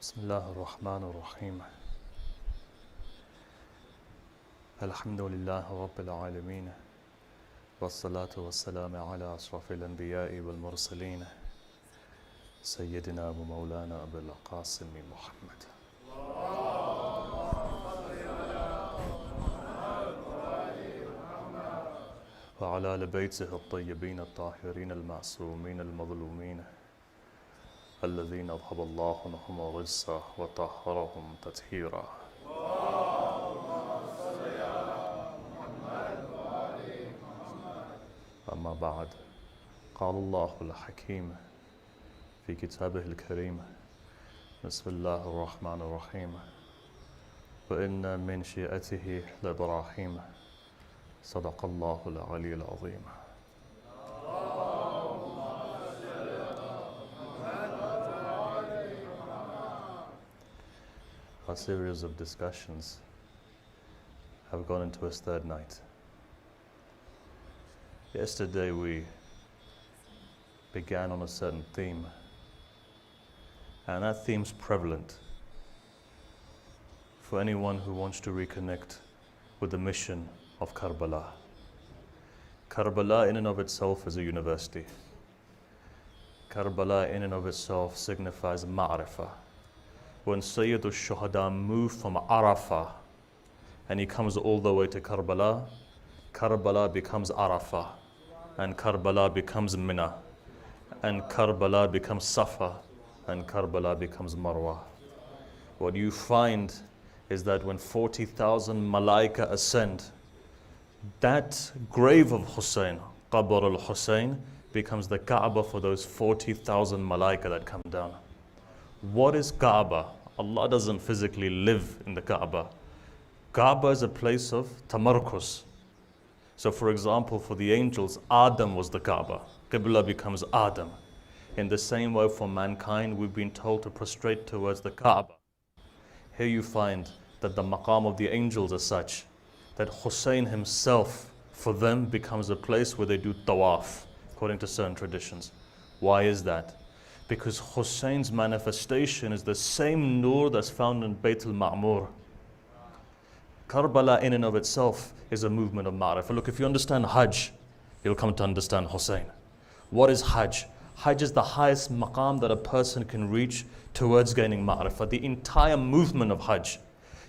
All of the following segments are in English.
بسم الله الرحمن الرحيم الحمد لله رب العالمين والصلاة والسلام على أشرف الأنبياء والمرسلين سيدنا ومولانا أبي القاسم محمد وعلى آل بيته الطيبين الطاهرين المعصومين المظلومين الذين أذهب الله عنهم الرجس وطهرهم تطهيرا. أما بعد، قال الله الحكيم في كتابه الكريم بسم الله الرحمن الرحيم وإن من شيئته لإبراهيم صدق الله العلي العظيم. Our series of discussions have gone into its third night. Yesterday we began on a certain theme, and that theme's prevalent for anyone who wants to reconnect with the mission of Karbala. Karbala in and of itself is a university. Karbala in and of itself signifies ma'rifah. When Sayyid al-Shuhada moved from Arafah and he comes all the way to Karbala, Karbala becomes Arafah, and Karbala becomes Mina, and Karbala becomes Safa, and Karbala becomes Marwa. What you find is that when 40,000 malaika ascend, that grave of Hussein, Qabr al-Hussein, becomes the Kaaba for those 40,000 malaika that come down. What is Kaaba? Allah doesn't physically live in the Kaaba. Kaaba is a place of tamarkus. So for example, for the angels, Adam was the Kaaba. Qibla becomes Adam. In the same way for mankind, we've been told to prostrate towards the Kaaba. Here you find that the maqam of the angels is such that Hussein himself, for them, becomes a place where they do tawaf, according to certain traditions. Why is that? Because Hussein's manifestation is the same nur that's found in Bayt al-Ma'mur. Karbala in and of itself is a movement of ma'rifah. Look, if you understand Hajj, you'll come to understand Hussein. What is Hajj? Hajj is the highest maqam that a person can reach towards gaining ma'rifah. The entire movement of Hajj,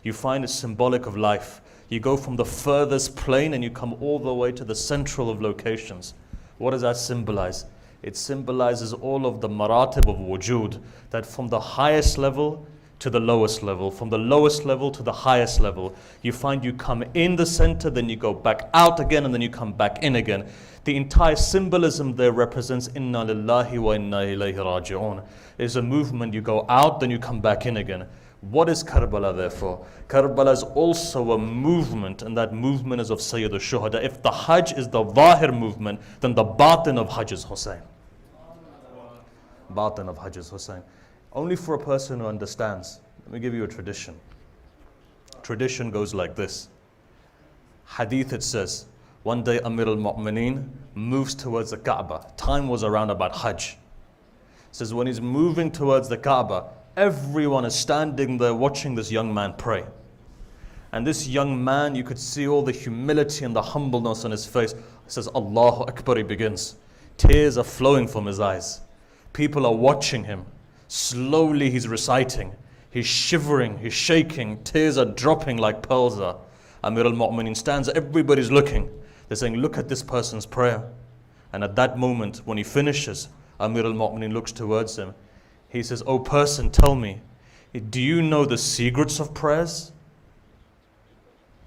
you find is symbolic of life. You go from the furthest plane and you come all the way to the central of locations. What does that symbolize? It symbolizes all of the maratib of wujud, that from the highest level to the lowest level, from the lowest level to the highest level, you find you come in the center, then you go back out again, and then you come back in again. The entire symbolism there represents inna lillahi wa inna ilayhi raji'un. It's a movement, you go out, then you come back in again. What is Karbala therefore? Karbala is also a movement, and that movement is of Sayyid al-Shuhada. If the Hajj is the Zahir movement, then the Batin of Hajj is Hussein. Batin of Hajj is Hussein. Only for a person who understands. Let me give you a tradition. Tradition goes like this. Hadith, it says, one day Amir al-Mu'mineen moves towards the Kaaba. Time was around about Hajj. It says when he's moving towards the Kaaba, everyone is standing there watching this young man pray. And this young man, you could see all the humility and the humbleness on his face. It says, Allahu Akbar, he begins. Tears are flowing from his eyes. People are watching him. Slowly he's reciting. He's shivering, he's shaking. Tears are dropping like pearls are. Amir al-Mu'mineen stands, everybody's looking. They're saying, look at this person's prayer. And at that moment, when he finishes, Amir al-Mu'mineen looks towards him. He says, oh person, tell me, do you know the secrets of prayers?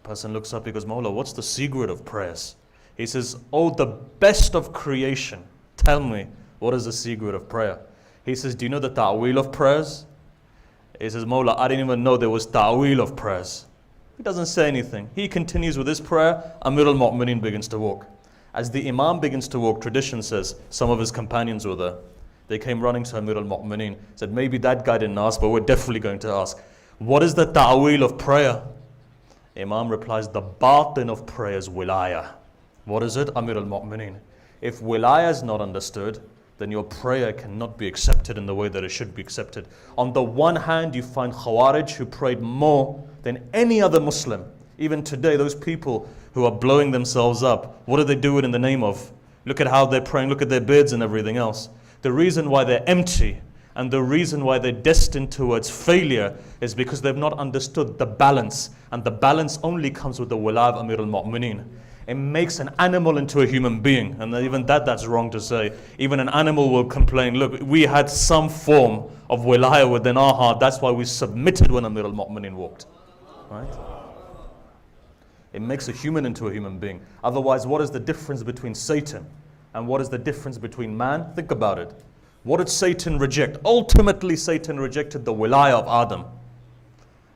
Person looks up, he goes, Mawla, what's the secret of prayers? He says, oh, the best of creation, tell me, what is the secret of prayer? He says, do you know the ta'weel of prayers? He says, Mawla, I didn't even know there was ta'weel of prayers. He doesn't say anything. He continues with his prayer. Amir al-Mu'mineen begins to walk. As the Imam begins to walk, tradition says, some of his companions were there. They came running to Amir al-Mu'mineen, said, maybe that guy didn't ask, but we're definitely going to ask. What is the ta'weel of prayer? Imam replies, the batin of prayer is wilayah. What is it? Amir al-Mu'mineen. If wilayah is not understood, then your prayer cannot be accepted in the way that it should be accepted. On the one hand, you find Khawarij who prayed more than any other Muslim. Even today, those people who are blowing themselves up, what do they do it in the name of? Look at how they're praying, look at their beards and everything else. The reason why they're empty and the reason why they're destined towards failure is because they've not understood the balance. And the balance only comes with the wala of Amir al-Mu'mineen. It makes an animal into a human being. And even that's wrong to say. Even an animal will complain, look, we had some form of wilaya within our heart. That's why we submitted when Amir al-Mu'mineen walked. Right? It makes a human into a human being. Otherwise, what is the difference between Satan and what is the difference between man? Think about it. What did Satan reject? Ultimately, Satan rejected the wilaya of Adam.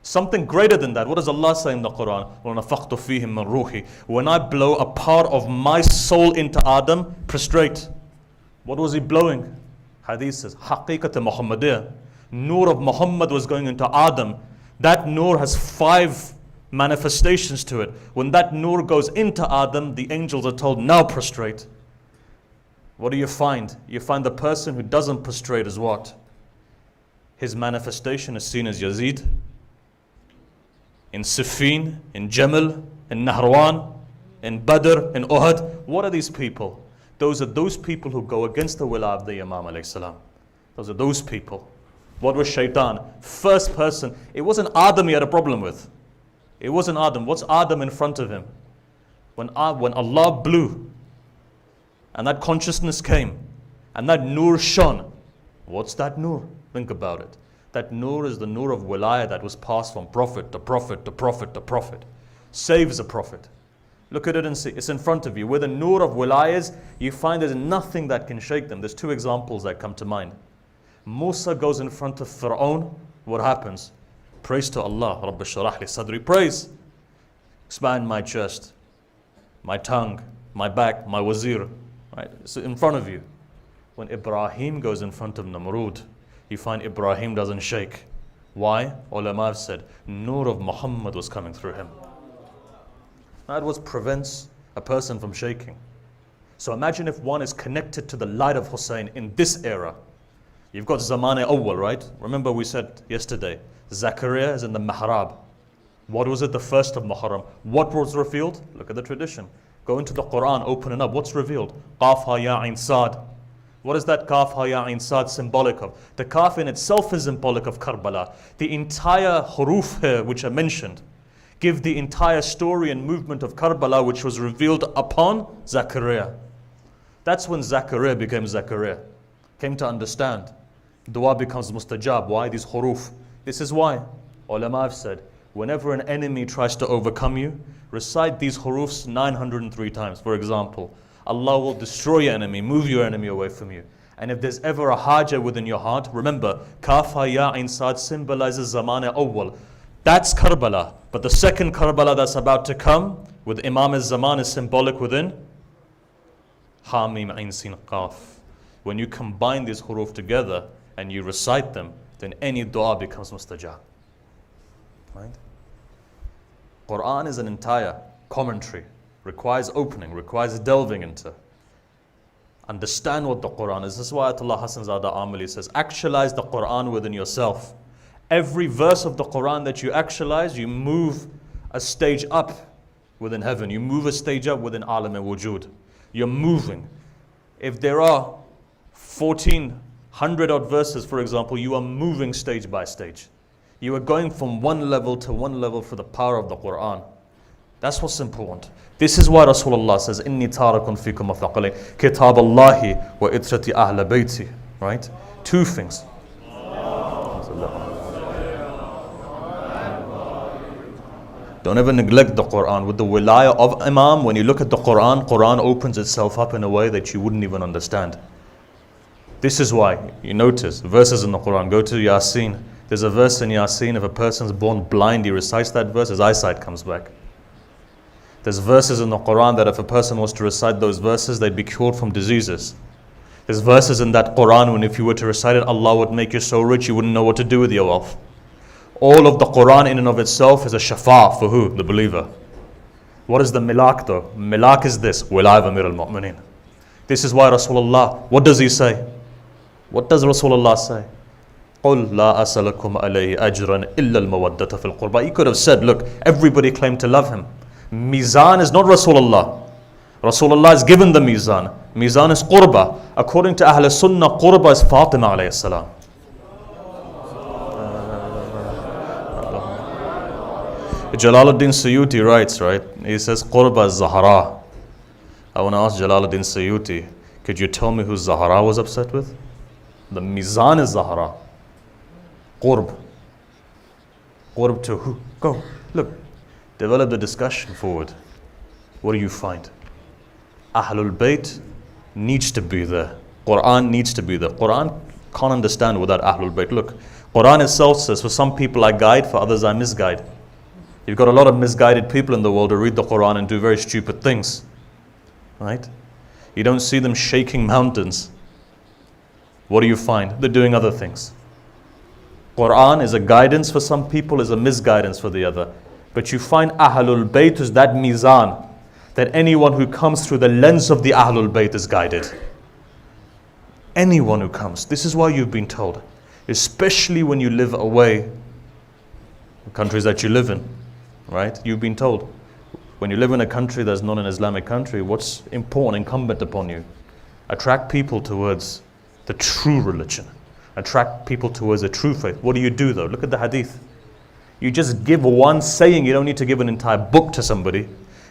Something greater than that. What does Allah say in the Quran? وَنَفَخْتُ فِيهِمْ مِنْ رُوحِي. When I blow a part of my soul into Adam, prostrate. What was he blowing? Hadith says, Haqiqat Muhammadiyah. Nur of Muhammad was going into Adam. That nur has 5 manifestations to it. When that nur goes into Adam, the angels are told, now prostrate. What do you find? You find the person who doesn't prostrate is what? His manifestation is seen as Yazid, in Siffin, in Jamal, in Nahrawan, in Badr, in Uhud. What are these people? Those are those people who go against the wala of the Imam alayhi salam. Those are those people. What was Shaitan? First person. It wasn't Adam he had a problem with. It wasn't Adam. What's Adam in front of him? When Allah blew and that consciousness came and that nur shone. What's that nur? Think about it. That nur is the nur of wilayah that was passed from prophet to prophet to prophet to prophet. Saves a prophet. Look at it and see. It's in front of you. Where the nur of wilayah is, you find there's nothing that can shake them. There's 2 examples that come to mind. Musa goes in front of Fir'aun. What happens? Praise to Allah. Rabbi sharah li sadri. Praise. Expand my chest, my tongue, my back, my wazir. Right? So in front of you. When Ibrahim goes in front of Namrud, you find Ibrahim doesn't shake. Why? Ulama have said, nur of Muhammad was coming through him. That what prevents a person from shaking. So imagine if one is connected to the light of Hussein in this era. You've got Zamane Awwal, right? Remember we said yesterday, Zakaria is in the Mihrab. What was it, the first of Muharram? What was revealed? Look at the tradition. Go into the Quran, open it up. What's revealed? Qaf ha ya ain sad. What is that Kaf ha ya ain sad symbolic of? The Kaf in itself is symbolic of Karbala. The entire huruf here which I mentioned give the entire story and movement of Karbala which was revealed upon Zakaria. That's when Zakaria became Zakaria. Came to understand. Dua becomes mustajab. Why? These huruf. This is why. Ulama have said, whenever an enemy tries to overcome you, recite these hurufs 903 times. For example, Allah will destroy your enemy, move your enemy away from you. And if there's ever a haja within your heart, remember, Kaf ha ya ain sad symbolizes Zamane Awwal. That's Karbala. But the second Karbala that's about to come, with Imam al-Zaman is symbolic within Ha Mim Ain Sin Qaf. When you combine these huruf together and you recite them, then any dua becomes mustajab. Right? Quran is an entire commentary. Requires opening, requires delving into. Understand what the Quran is. This is why Ayatollah Hassan Zada Amali says, actualize the Quran within yourself. Every verse of the Quran that you actualize, you move a stage up within heaven. You move a stage up within Alam al-Wujud. You're moving. If there are 1,400 odd verses, for example, you are moving stage by stage. You are going from one level to one level for the power of the Quran. That's what's important. This is why Rasulullah says, Inni tarakun fikum afaqalayn, kitab Allahi wa itrati ahla bayti. Right? 2 things. Don't ever neglect the Quran. With the wilaya of Imam, when you look at the Quran, Quran opens itself up in a way that you wouldn't even understand. This is why, you notice, verses in the Quran, go to Yasin. There's a verse in Yasin, if a person's born blind, he recites that verse, his eyesight comes back. There's verses in the Quran that if a person was to recite those verses, they'd be cured from diseases. There's verses in that Quran when if you were to recite it, Allah would make you so rich you wouldn't know what to do with your wealth. All of the Quran in and of itself is a shafa for who? The believer. What is the milak though? Milak is this, Wilaya of Amir al-Mu'mineen. This is why Rasulullah, what does he say? What does Rasulullah say? قُلْ لَا أَسَلَكُمْ عَلَيْهِ أَجْرًا إِلَّا الْمَوَدَّةَ فِي الْقُرْبَى. He could have said, look, everybody claimed to love him. Mizan is not Rasulullah. Rasulullah is given the Mizan. Mizan is Qurba. According to Ahl Sunnah, Qurba is Fatima alayhi salam. Jalaluddin Suyuti writes, right? He says, Qurba is Zahra. I want to ask Jalaluddin Suyuti, could you tell me who Zahra was upset with? The Mizan is Zahra. Qurb. Qurb to who? Go. Look. Develop the discussion forward. What do you find? Ahlul Bayt needs to be there. Quran needs to be there. Quran can't understand without Ahlul Bayt. Look, Quran itself says, for some people I guide, for others I misguide. You've got a lot of misguided people in the world who read the Quran and do very stupid things. Right? You don't see them shaking mountains. What do you find? They're doing other things. Quran is a guidance for some people, is a misguidance for the other. But you find Ahlul Bayt is that mizan, that anyone who comes through the lens of the Ahlul Bayt is guided. Anyone who comes. This is why you've been told. Especially when you live away, the countries that you live in, right? You've been told. When you live in a country that's not an Islamic country, what's important, incumbent upon you? Attract people towards the true religion. Attract people towards the true faith. What do you do though? Look at the hadith. You just give one saying. You don't need to give an entire book to somebody.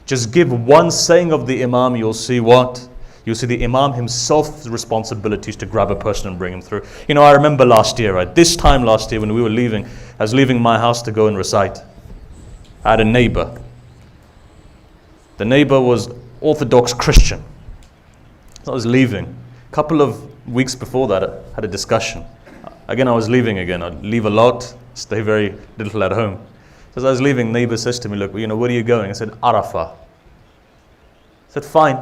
Just give one saying of the Imam. You'll see what? You'll see the Imam himself's responsibility is to grab a person and bring him through. You know, I remember last year, right? This time last year when we were leaving, I was leaving my house to go and recite. I had a neighbor. The neighbor was Orthodox Christian. So I was leaving. A couple of weeks before that, I had a discussion. Again, I was leaving again. I'd leave a lot, stay very little at home. So as I was leaving, neighbor says to me, look, you know, where are you going? I said, Arafah. I said, fine.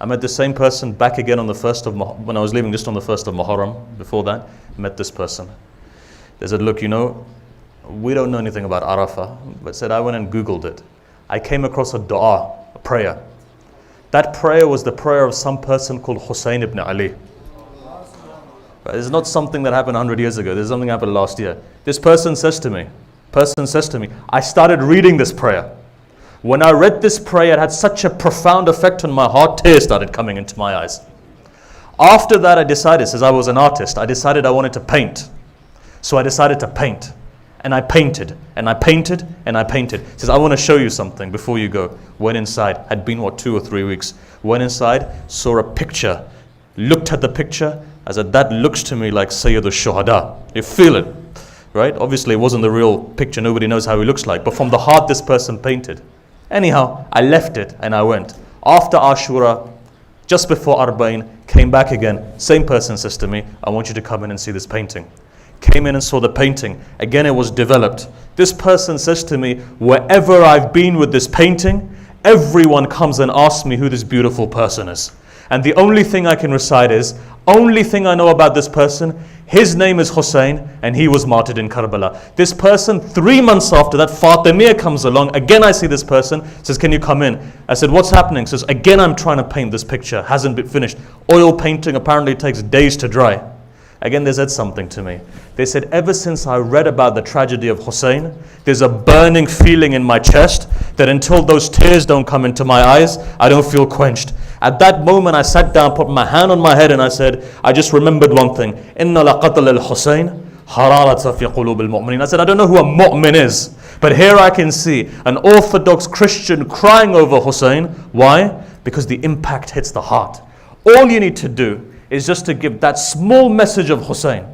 I met the same person back again on the 1st of, when I was leaving just on the 1st of Muharram. Before that, met this person. They said, look, you know, we don't know anything about Arafah. But said, I went and Googled it. I came across a dua, a prayer. That prayer was the prayer of some person called Hussein ibn Ali. It's not something that happened 100 years ago. There's something that happened last year. This person says to me, I started reading this prayer. When I read this prayer, it had such a profound effect on my heart, tears started coming into my eyes. After that, I decided, since I was an artist, I decided I wanted to paint. So I decided to paint. And I painted, and I painted, and I painted. He says, I want to show you something before you go. Went inside, had been 2 or 3 weeks. Went inside, saw a picture, looked at the picture. I said, that looks to me like Sayyid al-Shuhada. You feel it, right? Obviously, it wasn't the real picture. Nobody knows how he looks like. But from the heart, this person painted. Anyhow, I left it and I went. After Ashura, just before Arba'in, came back again. Same person says to me, I want you to come in and see this painting. Came in and saw the painting. Again, it was developed. This person says to me, wherever I've been with this painting, everyone comes and asks me who this beautiful person is. And the only thing I can recite is, only thing I know about this person, his name is Hussein and he was martyred in Karbala. This person, 3 months after that, Fatimiyya comes along. Again, I see this person, says, can you come in? I said, what's happening? Says, again, I'm trying to paint this picture. Hasn't been finished. Oil painting apparently takes days to dry. Again, they said something to me. They said, ever since I read about the tragedy of Hussein, there's a burning feeling in my chest that until those tears don't come into my eyes, I don't feel quenched. At that moment, I sat down, put my hand on my head, and I said, I just remembered one thing. Inna laqatal al-Husayn hararata fi qulub al-mu'minin. I said, I don't know who a mu'min is, but here I can see an Orthodox Christian crying over Hussein. Why? Because the impact hits the heart. All you need to do is just to give that small message of Hussein.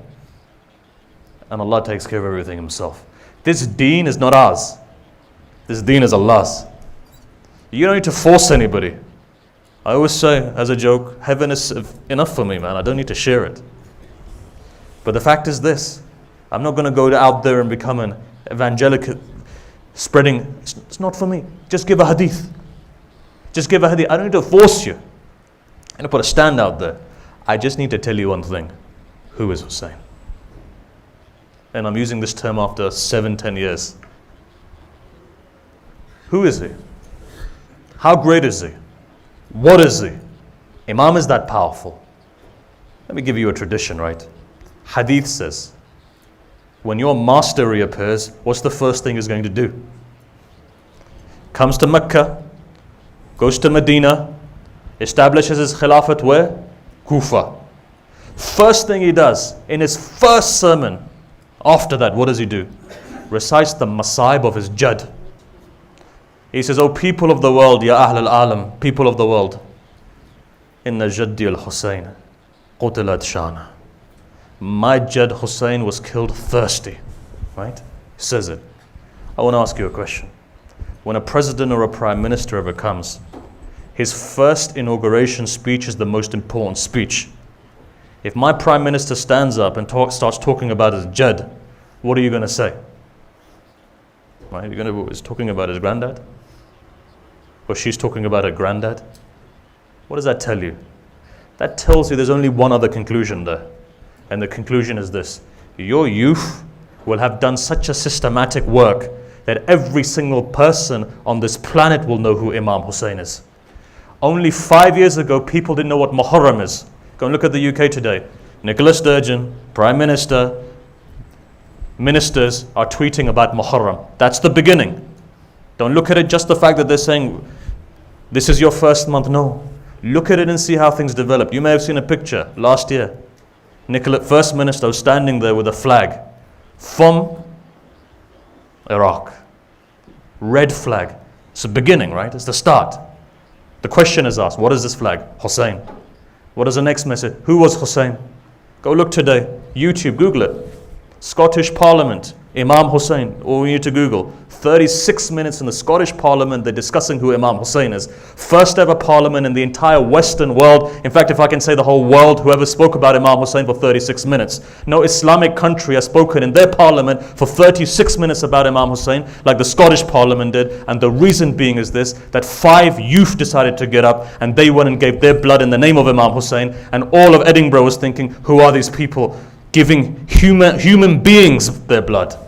And Allah takes care of everything himself. This deen is not ours. This deen is Allah's. You don't need to force anybody. I always say, as a joke, heaven is enough for me, man. I don't need to share it. But the fact is this. I'm not going to go out there and become an evangelical spreading. It's not for me. Just give a hadith. Just give a hadith. I don't need to force you. I'm going to put a stand out there. I just need to tell you one thing. Who is Hussein? And I'm using this term after 7-10 years. Who is he? How great is he? What is he? Imam is that powerful. Let me give you a tradition, right? Hadith says, when your master reappears, what's the first thing he's going to do? Comes to Mecca, goes to Medina, establishes his Khilafat where? Kufa. First thing he does, in his first sermon, after that, what does he do? Recites the Masaib of his Jad. He says, "O people of the world, Ya Ahl al-Alam, people of the world, Inna Jaddi al-Husayn, Qutilat Shana. My Jad Hussein was killed thirsty." Right? He says it. I want to ask you a question. When a president or a prime minister ever comes, his first inauguration speech is the most important speech. If my prime minister stands up and starts talking about his Jad, what are you going to say? Right? Is talking about his granddad? Or she's talking about her granddad? What does that tell you? That tells you there's only one other conclusion there. And the conclusion is this: your youth will have done such a systematic work that every single person on this planet will know who Imam Hussein is. Only 5 years ago, people didn't know what Muharram is. Go and look at the UK today. Nicola Sturgeon, Prime Minister, ministers are tweeting about Muharram. That's the beginning. Don't look at it just the fact that they're saying, this is your first month. No. Look at it and see how things develop. You may have seen a picture last year. Nicola, First Minister, was standing there with a flag from Iraq. Red flag. It's the beginning, right? It's the start. The question is asked, what is this flag? Hussein. What is the next message? Who was Hussein? Go look today. YouTube, Google it. Scottish Parliament, Imam Hussein. All you need to Google. 36 minutes in the Scottish Parliament, they're discussing who Imam Hussein is. First ever parliament in the entire Western world. In fact, if I can say the whole world, whoever spoke about Imam Hussein for 36 minutes. No Islamic country has spoken in their parliament for 36 minutes about Imam Hussein, like the Scottish Parliament did. And the reason being is this, that 5 youth decided to get up and they went and gave their blood in the name of Imam Hussein. And all of Edinburgh was thinking, who are these people giving human beings their blood?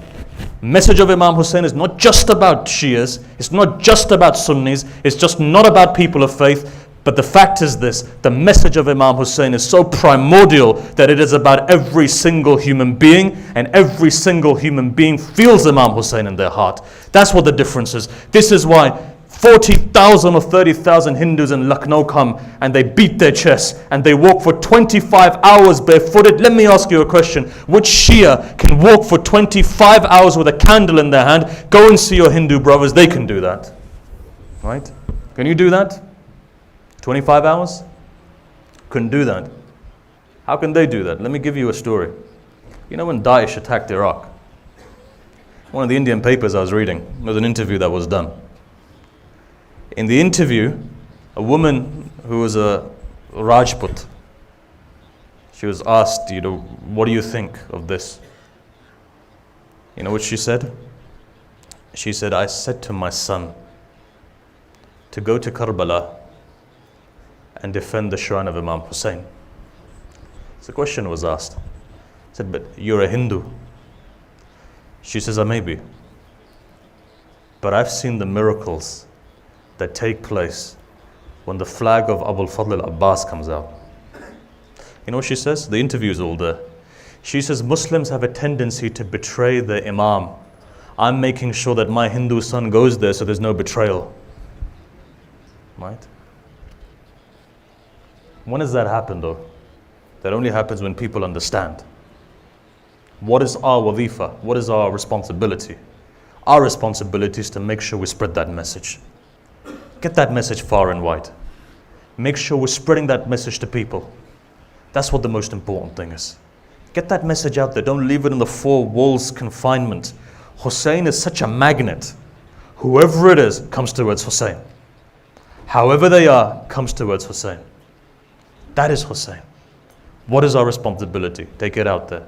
Message of Imam Hussein is not just about Shias, it's not just about Sunnis, it's just not about people of faith, but the fact is this: the message of Imam Hussein is so primordial that it is about every single human being, and every single human being feels Imam Hussein in their heart. That's what the difference is. This is why 40,000 or 30,000 Hindus in Lucknow come and they beat their chests and they walk for 25 hours barefooted. Let me ask you a question. Which Shia can walk for 25 hours with a candle in their hand? Go and see your Hindu brothers. They can do that. Right? Can you do that? 25 hours? Couldn't do that. How can they do that? Let me give you a story. You know when Daesh attacked Iraq? One of the Indian papers I was reading, there was an interview that was done. In the interview, a woman who was a Rajput, she was asked, what do you think of this? You know what she said? She said, I said to my son to go to Karbala and defend the shrine of Imam Hussein. So the question was asked. I said, but you're a Hindu. She says, I may be. But I've seen the miracles that take place when the flag of Abul Fadl al-Abbas comes out. You know what she says? The interview is all there. She says, Muslims have a tendency to betray the Imam. I'm making sure that my Hindu son goes there so there's no betrayal. Right? When does that happen though? That only happens when people understand. What is our wadhifa? What is our responsibility? Our responsibility is to make sure we spread that message. Get that message far and wide. Make sure we're spreading that message to people. That's what the most important thing is. Get that message out there. Don't leave it in the 4 walls confinement. Hussein is such a magnet. Whoever it is comes towards Hussein. However they are, comes towards Hussein. That is Hussein. What is our responsibility? Take it out there.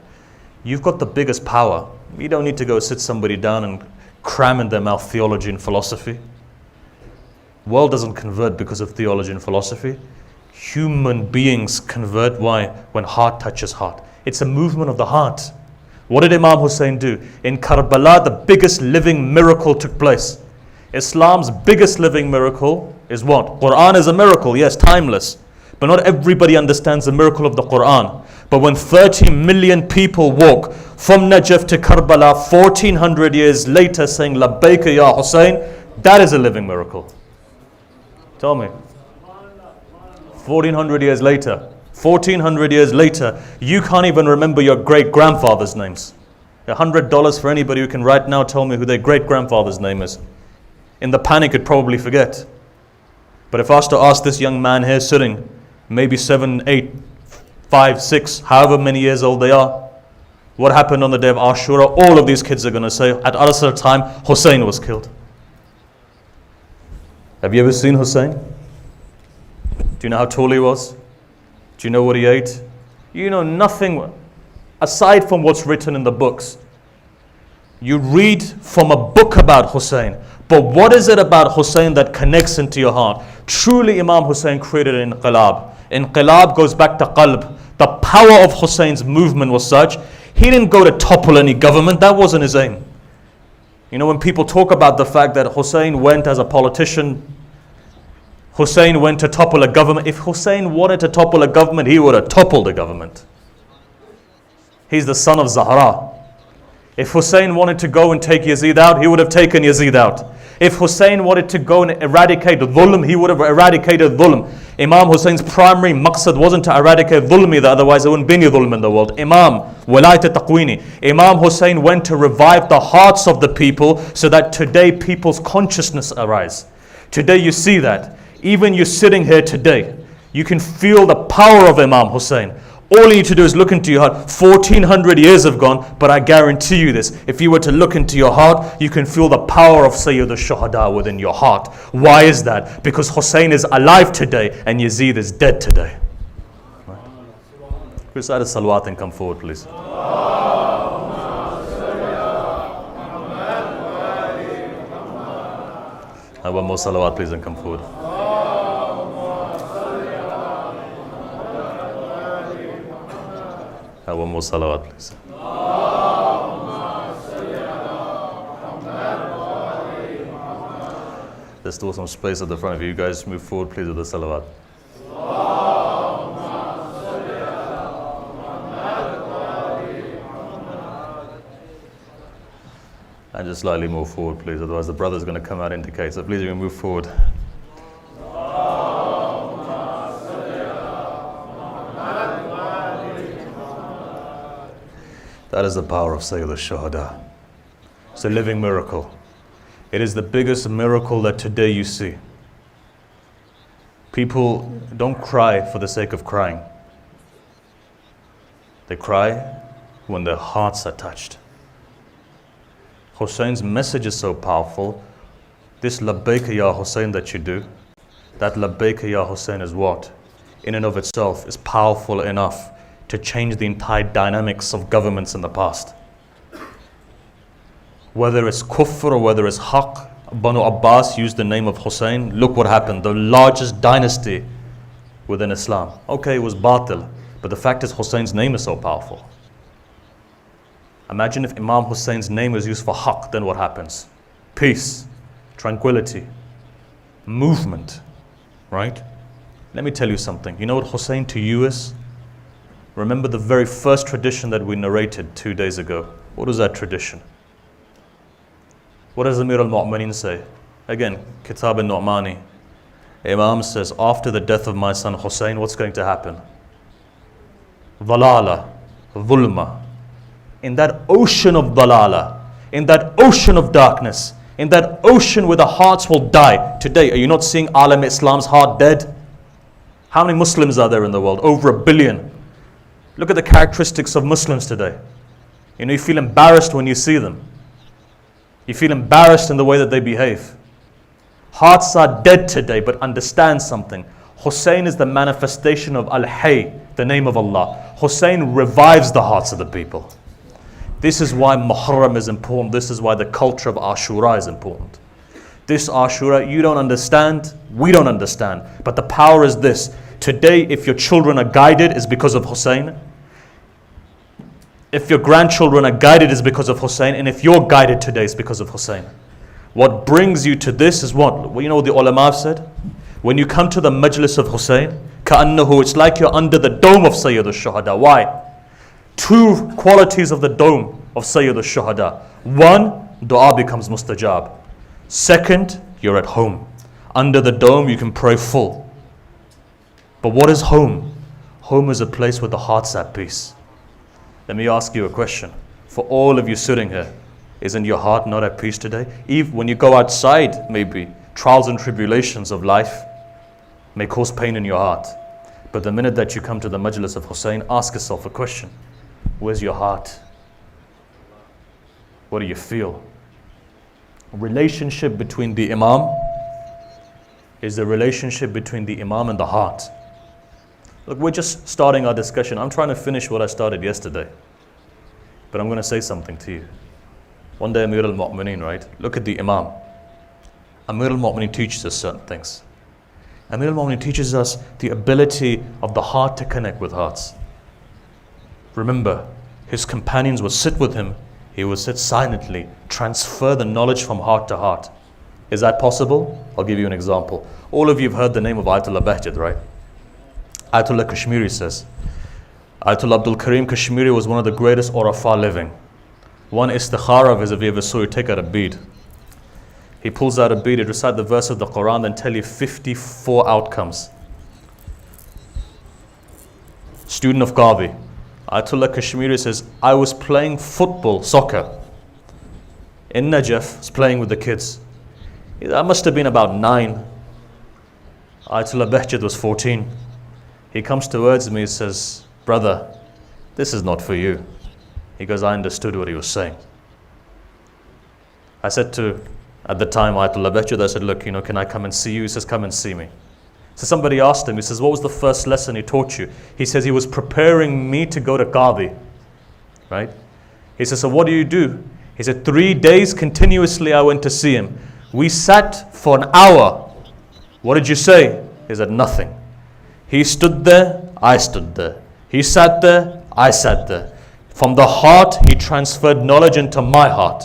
You've got the biggest power. You don't need to go sit somebody down and cram in their mouth theology and philosophy. World doesn't convert because of theology and philosophy. Human beings convert. Why? When heart touches heart. It's a movement of the heart. What did Imam Hussein do? In Karbala, the biggest living miracle took place. Islam's biggest living miracle is what? Quran is a miracle, yes, timeless. But not everybody understands the miracle of the Quran. But when 30 million people walk from Najaf to Karbala 1400 years later saying Labbaika Ya Hussein, that is a living miracle. Tell me. 1400 years later, you can't even remember your great-grandfather's names. $100 for anybody who can right now tell me who their great-grandfather's name is. In the panic, you'd probably forget. But if I was to ask this young man here sitting, maybe 7, 8, 5, 6, however many years old they are, what happened on the day of Ashura, all of these kids are going to say, at Asr time, Hussein was killed. Have you ever seen Hussein? Do you know how tall he was? Do you know what he ate? You know nothing aside from what's written in the books. You read from a book about Hussein, but what is it about Hussein that connects into your heart? Truly Imam Hussein created an inqilab. Inqilab goes back to qalb. The power of Hussein's movement was such, he didn't go to topple any government, that wasn't his aim. You know, when people talk about the fact that Hussein went as a politician, Hussein went to topple a government. If Hussein wanted to topple a government, he would have toppled the government. He's the son of Zahra. If Hussein wanted to go and take Yazid out, he would have taken Yazid out. If Hussein wanted to go and eradicate dhulm, he would have eradicated dhulm. Imam Hussein's primary maqsad wasn't to eradicate dhulm either, otherwise there wouldn't be any dhulm in the world. Walayat taqweeni. Imam Hussein went to revive the hearts of the people so that today people's consciousness arise. Today you see that. Even you sitting here today, you can feel the power of Imam Hussein. All you need to do is look into your heart. 1400 years have gone, but I guarantee you this. If you were to look into your heart, you can feel the power of Sayyid al-Shuhada within your heart. Why is that? Because Hussein is alive today and Yazid is dead today. Right. Recite a salawat and come forward, please. And one more salawat, please, and come forward. One more salawat, please. There's still some space at the front of you. You guys move forward, please, with the salawat. And just slightly move forward, please. Otherwise, the brother's going to come out into case. So please, you can move forward. That is the power of Sayyid al-Shuhada. It's a living miracle. It is the biggest miracle that today you see. People don't cry for the sake of crying. They cry when their hearts are touched. Hussein's message is so powerful. This Labbaika Ya Hussein that you do, that Labbaika Ya Hussein is what? In and of itself is powerful enough to change the entire dynamics of governments in the past. Whether it's kufr or whether it's haqq, Banu Abbas used the name of Hussein. Look what happened, the largest dynasty within Islam. Okay, it was batil, but the fact is Hussein's name is so powerful. Imagine if Imam Hussein's name was used for haqq, then what happens? Peace, tranquility, movement, right? Let me tell you something. You know what Hussein to you is? Remember the very first tradition that we narrated 2 days ago. What was that tradition? What does Amir al-Mu'mineen say? Again, Kitab al-Nu'mani. Imam says, after the death of my son Hussein, what's going to happen? Dhalala, dhulma. In that ocean of dhalala, in that ocean of darkness, in that ocean where the hearts will die. Today, are you not seeing Alam Islam's heart dead? How many Muslims are there in the world? Over 1 billion. Look at the characteristics of Muslims today. You know, you feel embarrassed when you see them. You feel embarrassed in the way that they behave. Hearts are dead today, but understand something. Hussein is the manifestation of Al-Hayy, the name of Allah. Hussein revives the hearts of the people. This is why Muharram is important. This is why the culture of Ashura is important. This Ashura, you don't understand, we don't understand. But the power is this. Today, if your children are guided, it's because of Hussein. If your grandchildren are guided, it's because of Hussein. And if you're guided today, it's because of Hussein. What brings you to this is what? Well, you know what the ulama have said? When you come to the Majlis of Hussein, كأنه, it's like you're under the dome of Sayyid al-Shuhada. Why? Two qualities of the dome of Sayyid al-Shuhada. One, dua becomes mustajab. Second, you're at home. Under the dome, you can pray full. But what is home? Home is a place where the heart's at peace. Let me ask you a question. For all of you sitting here, isn't your heart not at peace today? Even when you go outside, maybe trials and tribulations of life may cause pain in your heart. But the minute that you come to the Majlis of Hussein, ask yourself a question. Where's your heart? What do you feel? Relationship between the Imam is the relationship between the Imam and the heart. Look, we're just starting our discussion. I'm trying to finish what I started yesterday. But I'm going to say something to you. One day Amir al-Mu'mineen, right? Look at the Imam. Amir al-Mu'mineen teaches us certain things. Amir al-Mu'mineen teaches us the ability of the heart to connect with hearts. Remember, his companions would sit with him. He would sit silently, transfer the knowledge from heart to heart. Is that possible? I'll give you an example. All of you have heard the name of Ayatollah Bahjat, right? Ayatollah Kashmiri says, Ayatollah Abdul Karim Kashmiri was one of the greatest Urafa living. One istikhara of his, if you ever saw, he take out a bead. He pulls out a bead, he'd recite the verse of the Quran, then tell you 54 outcomes. Student of Qadi, Ayatollah Kashmiri says, I was playing football, soccer, in Najaf, was playing with the kids. I must have been about 9. Ayatollah Bahjat was 14. He comes towards me, he says, brother, this is not for you. He goes, I understood what he was saying. I said to, at the time, Ayatollah Bahjat, I said, look, can I come and see you? He says, come and see me. So somebody asked him, he says, what was the first lesson he taught you? He says, he was preparing me to go to Qadi. Right? He says, so what do you do? He said, 3 days continuously I went to see him. We sat for an hour. What did you say? He said, nothing. He stood there, I stood there. He sat there, I sat there. From the heart, he transferred knowledge into my heart.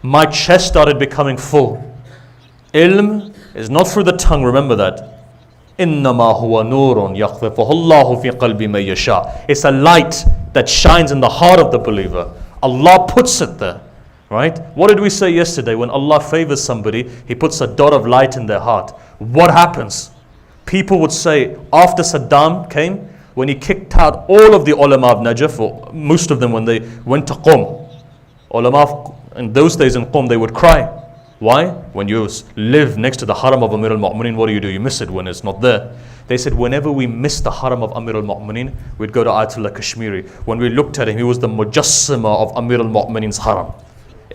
My chest started becoming full. Ilm is not through the tongue, remember that. إِنَّمَا هُوَ نُورٌ يَقْذِفُهُ اللَّهُ فِي قَلْبِ مَن يَشَاءُ. It's a light that shines in the heart of the believer. Allah puts it there. Right? What did we say yesterday? When Allah favors somebody, He puts a dot of light in their heart. What happens? People would say, after Saddam came, when he kicked out all of the ulama of Najaf, or most of them when they went to Qom, ulama in those days in Qom, they would cry. Why? When you live next to the haram of Amir al-Mu'mineen, what do? You miss it when it's not there. They said whenever we missed the haram of Amir al-Mu'mineen, we'd go to Ayatollah Kashmiri. When we looked at him, he was the mujassima of Amir al-Mu'mineen's haram.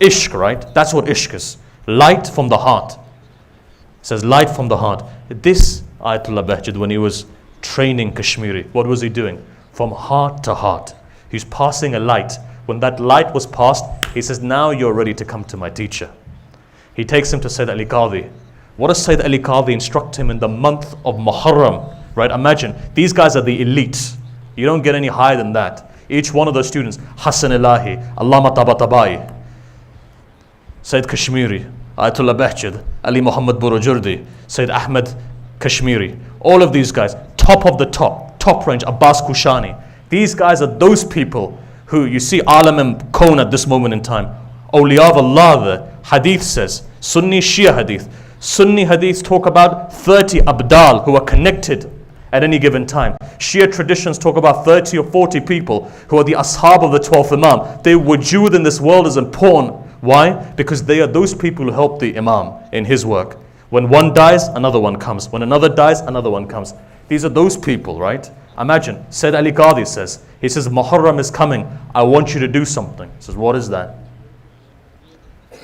Ishq, right? That's what ishq is. Light from the heart. It says light from the heart. This Ayatollah Bahjat, when he was training Kashmiri, what was he doing? From heart to heart. He's passing a light. When that light was passed, he says, now you're ready to come to my teacher. He takes him to Sayyid Ali Qadi. What does Sayyid Ali Qadi instruct him in the month of Muharram? Right? Imagine, these guys are the elite. You don't get any higher than that. Each one of those students, Hassan Ilahi, Allama Tabatabai, Sayyid Kashmiri, Ayatollah Bahjat, Ali Muhammad Burujurdi, Sayyid Ahmed Kashmiri, all of these guys, top of the top range, Abbas Kushani. These guys are those people who you see Alam and Kaun at this moment in time. Awliya of Allah, the hadith says, Sunni Shia hadith. Sunni hadiths talk about 30 abdal who are connected at any given time. Shia traditions talk about 30 or 40 people who are the ashab of the 12th Imam. Their wujud in this world is important. Why? Because they are those people who help the Imam in his work. When one dies, another one comes. When another dies, another one comes. These are those people, right? Imagine, Sayyid Ali Qadi says, he says, Muharram is coming. I want you to do something. He says, what is that?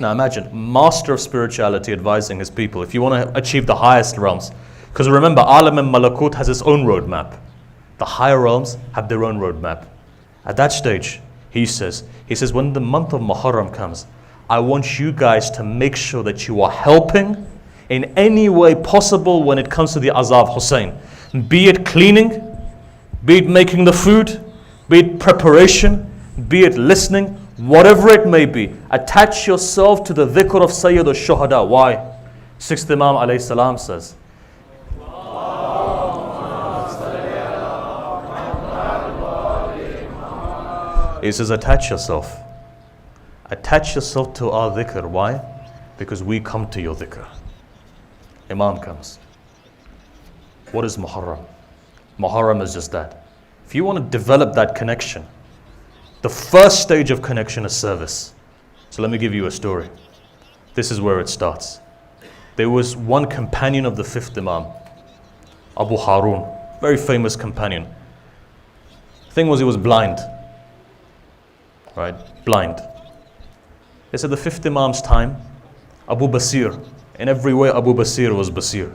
Now imagine, master of spirituality advising his people. If you want to achieve the highest realms. Because remember, Alam and Malakut has its own roadmap. The higher realms have their own roadmap. At that stage, he says, when the month of Muharram comes, I want you guys to make sure that you are helping in any way possible when it comes to the Azab Hussein. Be it cleaning, be it making the food, be it preparation, be it listening, whatever it may be. Attach yourself to the dhikr of Sayyid al-Shuhada. Why? 6th Imam alayhi salam says, He says, attach yourself. Attach yourself to our dhikr. Why? Because we come to your dhikr. Imam comes. What is Muharram? Muharram is just that. If you want to develop that connection, the first stage of connection is service. So let me give you a story. This is where it starts. There was one companion of the fifth Imam, Abu Harun, very famous companion. Thing was, he was blind. Right? Blind. They said the fifth Imam's time, Abu Basir. In every way, Abu Basir was Basir.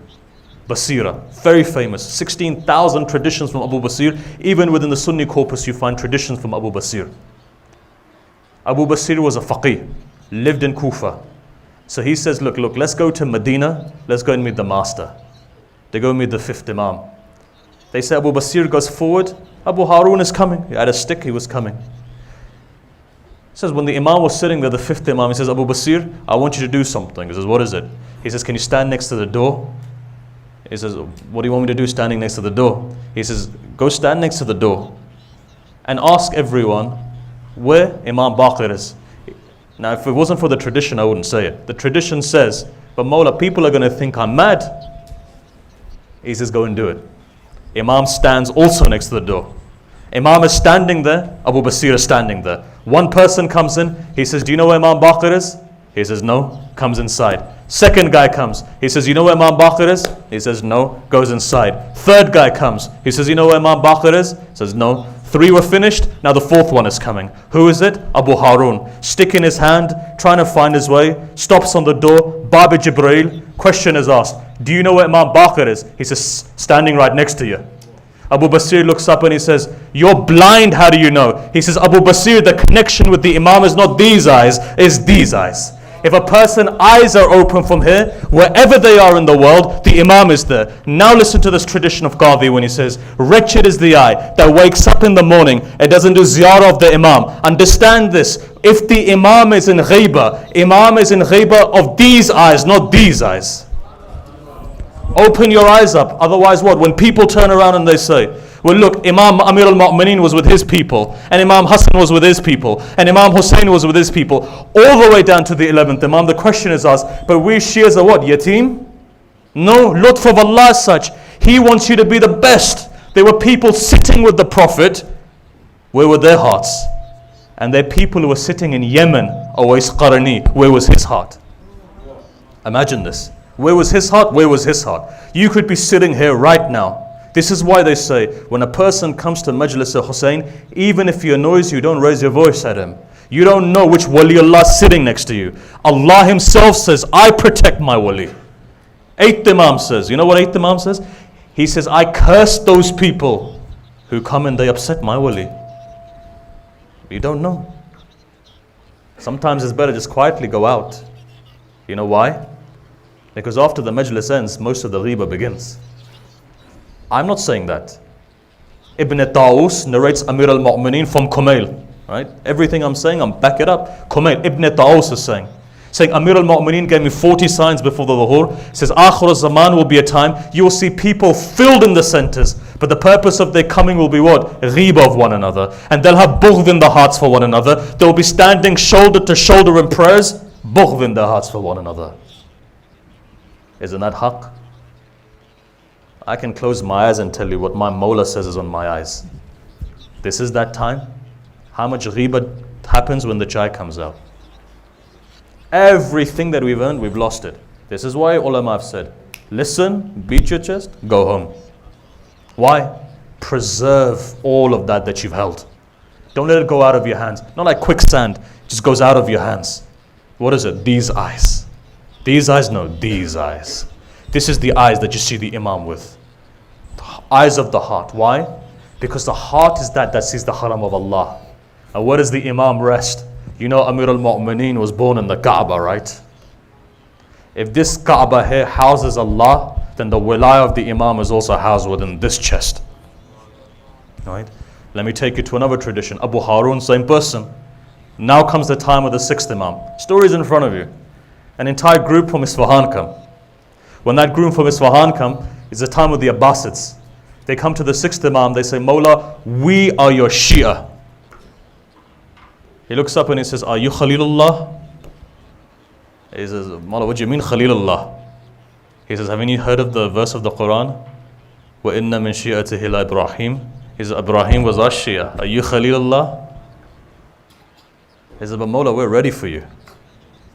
Basira, very famous. 16,000 traditions from Abu Basir. Even within the Sunni corpus, you find traditions from Abu Basir. Abu Basir was a faqih, lived in Kufa. So he says, look, let's go to Medina. Let's go and meet the master. They go meet the fifth Imam. They say Abu Basir goes forward. Abu Harun is coming. He had a stick, he was coming. He says, when the Imam was sitting there, the fifth Imam, he says, Abu Basir, I want you to do something. He says, what is it? He says, can you stand next to the door? He says, what do you want me to do standing next to the door? He says, go stand next to the door and ask everyone where Imam Baqir is. Now, if it wasn't for the tradition, I wouldn't say it. The tradition says, but Mawla, people are going to think I'm mad. He says, go and do it. Imam stands also next to the door. Imam is standing there, Abu Basir is standing there. One person comes in, he says, do you know where Imam Baqir is? He says, no, comes inside. Second guy comes, he says, you know where Imam Baqir is? He says, no, goes inside. Third guy comes, he says, you know where Imam Baqir is? He says, no. 3 were finished, now the 4th one is coming. Who is it? Abu Harun. Stick in his hand, trying to find his way, stops on the door, Baba Jibreel, question is asked, do you know where Imam Baqir is? He says, standing right next to you. Abu Basir looks up and he says, you're blind, how do you know? He says, Abu Basir, the connection with the Imam is not these eyes, it's these eyes. If a person's eyes are open from here, wherever they are in the world, the Imam is there. Now listen to this tradition of Qadi when he says, wretched is the eye that wakes up in the morning and doesn't do ziyarah of the Imam. Understand this, if the Imam is in ghaiba, Imam is in ghaiba of these eyes, not these eyes. Open your eyes up, otherwise what? When people turn around and they say, well look, Imam Amir al-Mu'mineen was with his people, and Imam Hassan was with his people, and Imam Hussein was with his people, all the way down to the 11th Imam. The question is asked, but we Shias are what, yatim? No, lutf of Allah as such. He wants you to be the best. There were people sitting with the Prophet. Where were their hearts? And there are people who were sitting in Yemen, Awais Qarani. Where was his heart? Imagine this. Where was his heart? Where was his heart? You could be sitting here right now. This is why they say, when a person comes to Majlis Hussain, even if he annoys you, don't raise your voice at him. You don't know which wali Allah is sitting next to you. Allah himself says, I protect my wali. 8th Imam says, you know what 8th Imam says? He says, I curse those people who come and they upset my wali. You don't know. Sometimes it's better just quietly go out. You know why? Because after the majlis ends, most of the ghiba begins. I'm not saying that. Ibn Ta'us narrates Amir al-Mu'mineen from Kumail. Right? Everything I'm saying, I'm back it up. Kumail, Ibn Ta'us is saying Amir al-Mu'mineen gave me 40 signs before the Dhuhr. He says, Akhir al-Zaman will be a time, you will see people filled in the centers, but the purpose of their coming will be what? Ghiba of one another. And they'll have bughd in the hearts for one another. They'll be standing shoulder to shoulder in prayers, bughd in their hearts for one another. Isn't that haqq? I can close my eyes and tell you what my Mawla says is on my eyes. This is that time. How much ghiba happens when the chai comes out. Everything that we've earned, we've lost it. This is why ulama have said, listen, beat your chest, go home. Why? Preserve all of that you've held. Don't let it go out of your hands. Not like quicksand, it just goes out of your hands. What is it? These eyes. These eyes? No, these eyes. This is the eyes that you see the Imam with. The eyes of the heart. Why? Because the heart is that sees the haram of Allah. And where does the Imam rest? You know Amir al-Mu'mineen was born in the Kaaba, right? If this Kaaba here houses Allah, then the wilayah of the Imam is also housed within this chest. Right? Let me take you to another tradition. Abu Harun, same person. Now comes the time of the 6th Imam. Stories in front of you. An entire group from Isfahan come. When that group from Isfahan come, it's the time of the Abbasids. They come to the 6th Imam, they say, Mawla, we are your Shia. He looks up and he says, are you Khalilullah? He says, Mawla, what do you mean Khalilullah? He says, haven't you heard of the verse of the Quran? وَإِنَّ مِنْ شِيَئَتِهِ لَإِبْرَاهِيمَ. He says, Ibrahim was our Shia. Are you Khalilullah? He says, but Mawla, we're ready for you.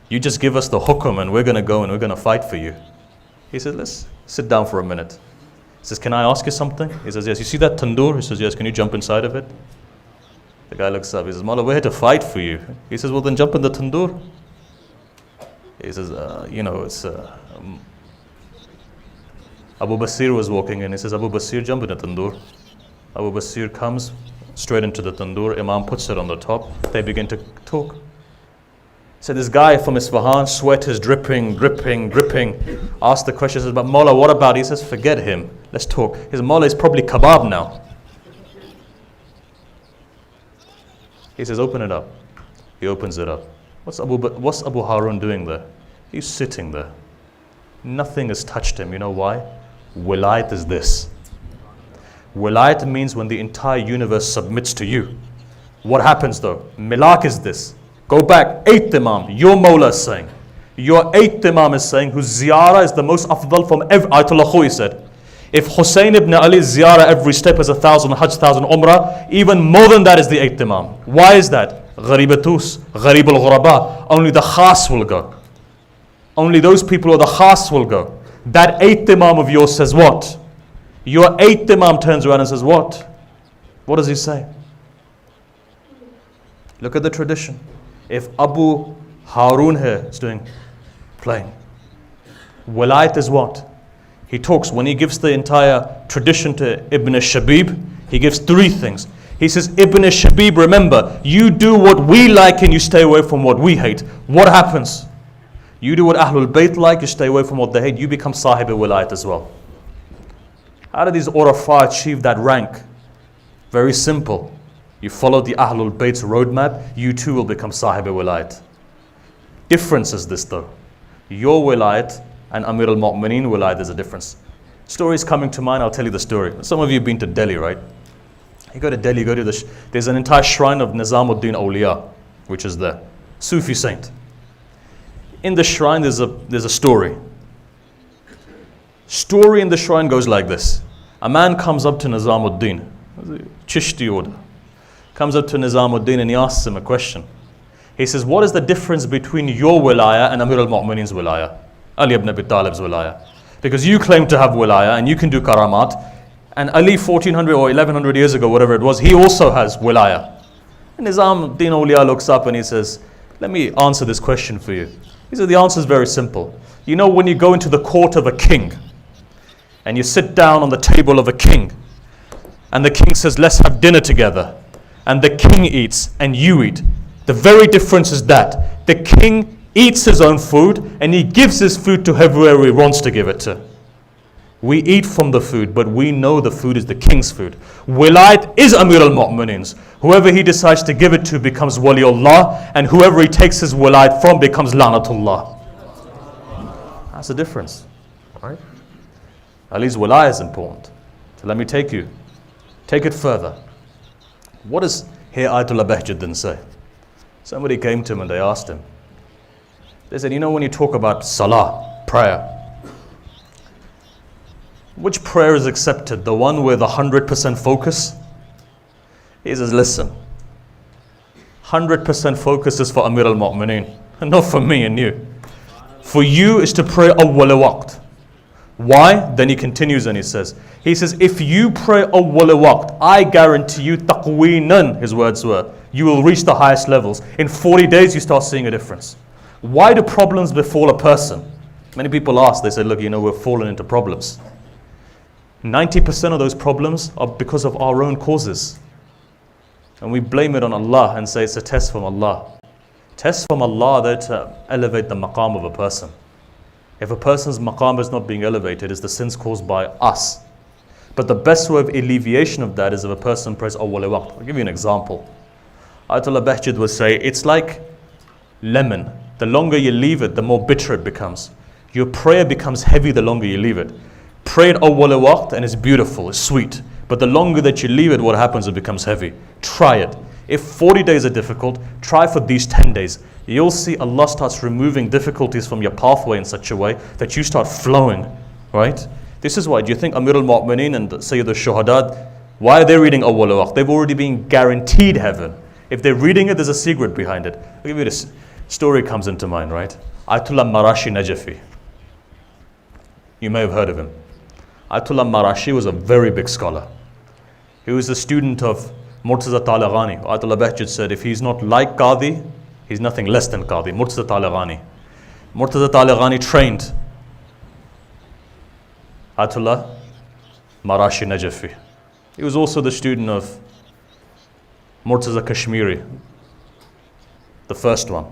You just give us the hukum and we're going to go and we're going to fight for you. He said, let's sit down for a minute. He says, can I ask you something? He says, yes. You see that tandoor? He says, yes. Can you jump inside of it? The guy looks up. He says, Mawla, we're here to fight for you. He says, well, then jump in the tandoor. He says, it's Abu Basir was walking in. He says, Abu Basir, jump in the tandoor. Abu Basir comes straight into the tandoor. Imam puts it on the top. They begin to talk. So this guy from Isfahan, sweat is dripping. Asked the question, says, but Mawla, what about? He says, forget him. Let's talk. His Mawla is probably kebab now. He says, open it up. He opens it up. What's Abu Harun doing there? He's sitting there. Nothing has touched him. You know why? Wilayat is this. Wilayat means when the entire universe submits to you. What happens though? Milak is this. Go back, 8th Imam, your Mawla is saying. Your 8th Imam is saying, whose ziyarah is the most afdal from every, Ayatollah Khoui said. If Hussein ibn Ali's ziyarah every step is 1,000 Hajj, 1,000 Umrah, even more than that is the 8th Imam. Why is that? Gharibatus, Gharib al-Ghuraba. Only the khas will go. Only those people who are the khas will go. That 8th Imam of yours says what? Your 8th Imam turns around and says what? What does he say? Look at the tradition. If Abu Harun here is playing, Wilayat is what? He talks, when he gives the entire tradition to Ibn Shabib, he gives 3 things. He says, Ibn Shabib, remember, you do what we like and you stay away from what we hate. What happens? You do what Ahlul Bayt like, you stay away from what they hate, you become Sahib al-Wilayat as well. How do these Urafah achieve that rank? Very simple. You follow the Ahlul Bayt's roadmap, you too will become Sahib al-Wilayat. Difference is this though. Your Wilayat and Amir al-Mu'mineen Wilayat, there's a difference. Stories coming to mind, I'll tell you the story. Some of you have been to Delhi, right? You go to Delhi, you go to there's an entire shrine of Nizamuddin Awliya, which is there. Sufi saint. In the shrine there's a story. Story in the shrine goes like this. A man comes up to Nizamuddin, Chishti order. Comes up to Nizamuddin and he asks him a question. He says, what is the difference between your wilaya and Amir al-Mu'mineen's wilaya? Ali ibn Abi Talib's wilaya. Because you claim to have wilaya and you can do karamat. And Ali 1400 or 1100 years ago, whatever it was, he also has wilaya. And Nizamuddin Awliya looks up and he says, let me answer this question for you. He said, the answer is very simple. You know when you go into the court of a king and you sit down on the table of a king and the king says, let's have dinner together. And the king eats and you eat. The very difference is that the king eats his own food and he gives his food to whoever he wants to give it to. We eat from the food, but we know the food is the king's food. Wilayat is Amir al-Mu'mineen's. Whoever he decides to give it to becomes Waliullah, and whoever he takes his wilayat from becomes Lanatullah. That's the difference. Right? Ali's wilayat is important. So let me take it further. What does here Ayatollah Bahjuddin say? Somebody came to him and they asked him. They said, you know when you talk about salah, prayer, which prayer is accepted? The one with 100% focus? He says, listen, 100% focus is for Amir al-Mu'mineen, not for me and you. For you is to pray awwal waqt. Why? Then he continues and he says, if you pray awwal waqt, I guarantee you taqweenan, his words were, you will reach the highest levels. In 40 days you start seeing a difference. Why do problems befall a person? Many people ask, they say, look, you know, we're fallen into problems. 90% of those problems are because of our own causes. And we blame it on Allah and say it's a test from Allah. Tests from Allah are there to elevate the maqam of a person. If a person's maqam is not being elevated, it's the sins caused by us. But the best way of alleviation of that is if a person prays awwal waqt. I'll give you an example. Ayatollah Bahjud would say, it's like lemon. The longer you leave it, the more bitter it becomes. Your prayer becomes heavy the longer you leave it. Pray it awwal waqt and it's beautiful, it's sweet. But the longer that you leave it, what happens? It becomes heavy. Try it. If 40 days are difficult, try for these 10 days. You'll see Allah starts removing difficulties from your pathway in such a way that you start flowing, right? This is why, do you think Amir al-Mu'mineen and Sayyid al-Shuhada, why are they reading Awwal Waqt? They've already been guaranteed heaven. If they're reading it, there's a secret behind it. I'll give you this story comes into mind, right? Ayatollah Marashi Najafi. You may have heard of him. Ayatollah Marashi was a very big scholar. He was a student of Murtaza Talagani. Ayatollah Bahjat said, if he's not like Qadi, he's nothing less than Qadi. Murtaza Talagani. Murtaza Talagani trained Ayatollah Marashi Najafi. He was also the student of Murtaza Kashmiri, the first one.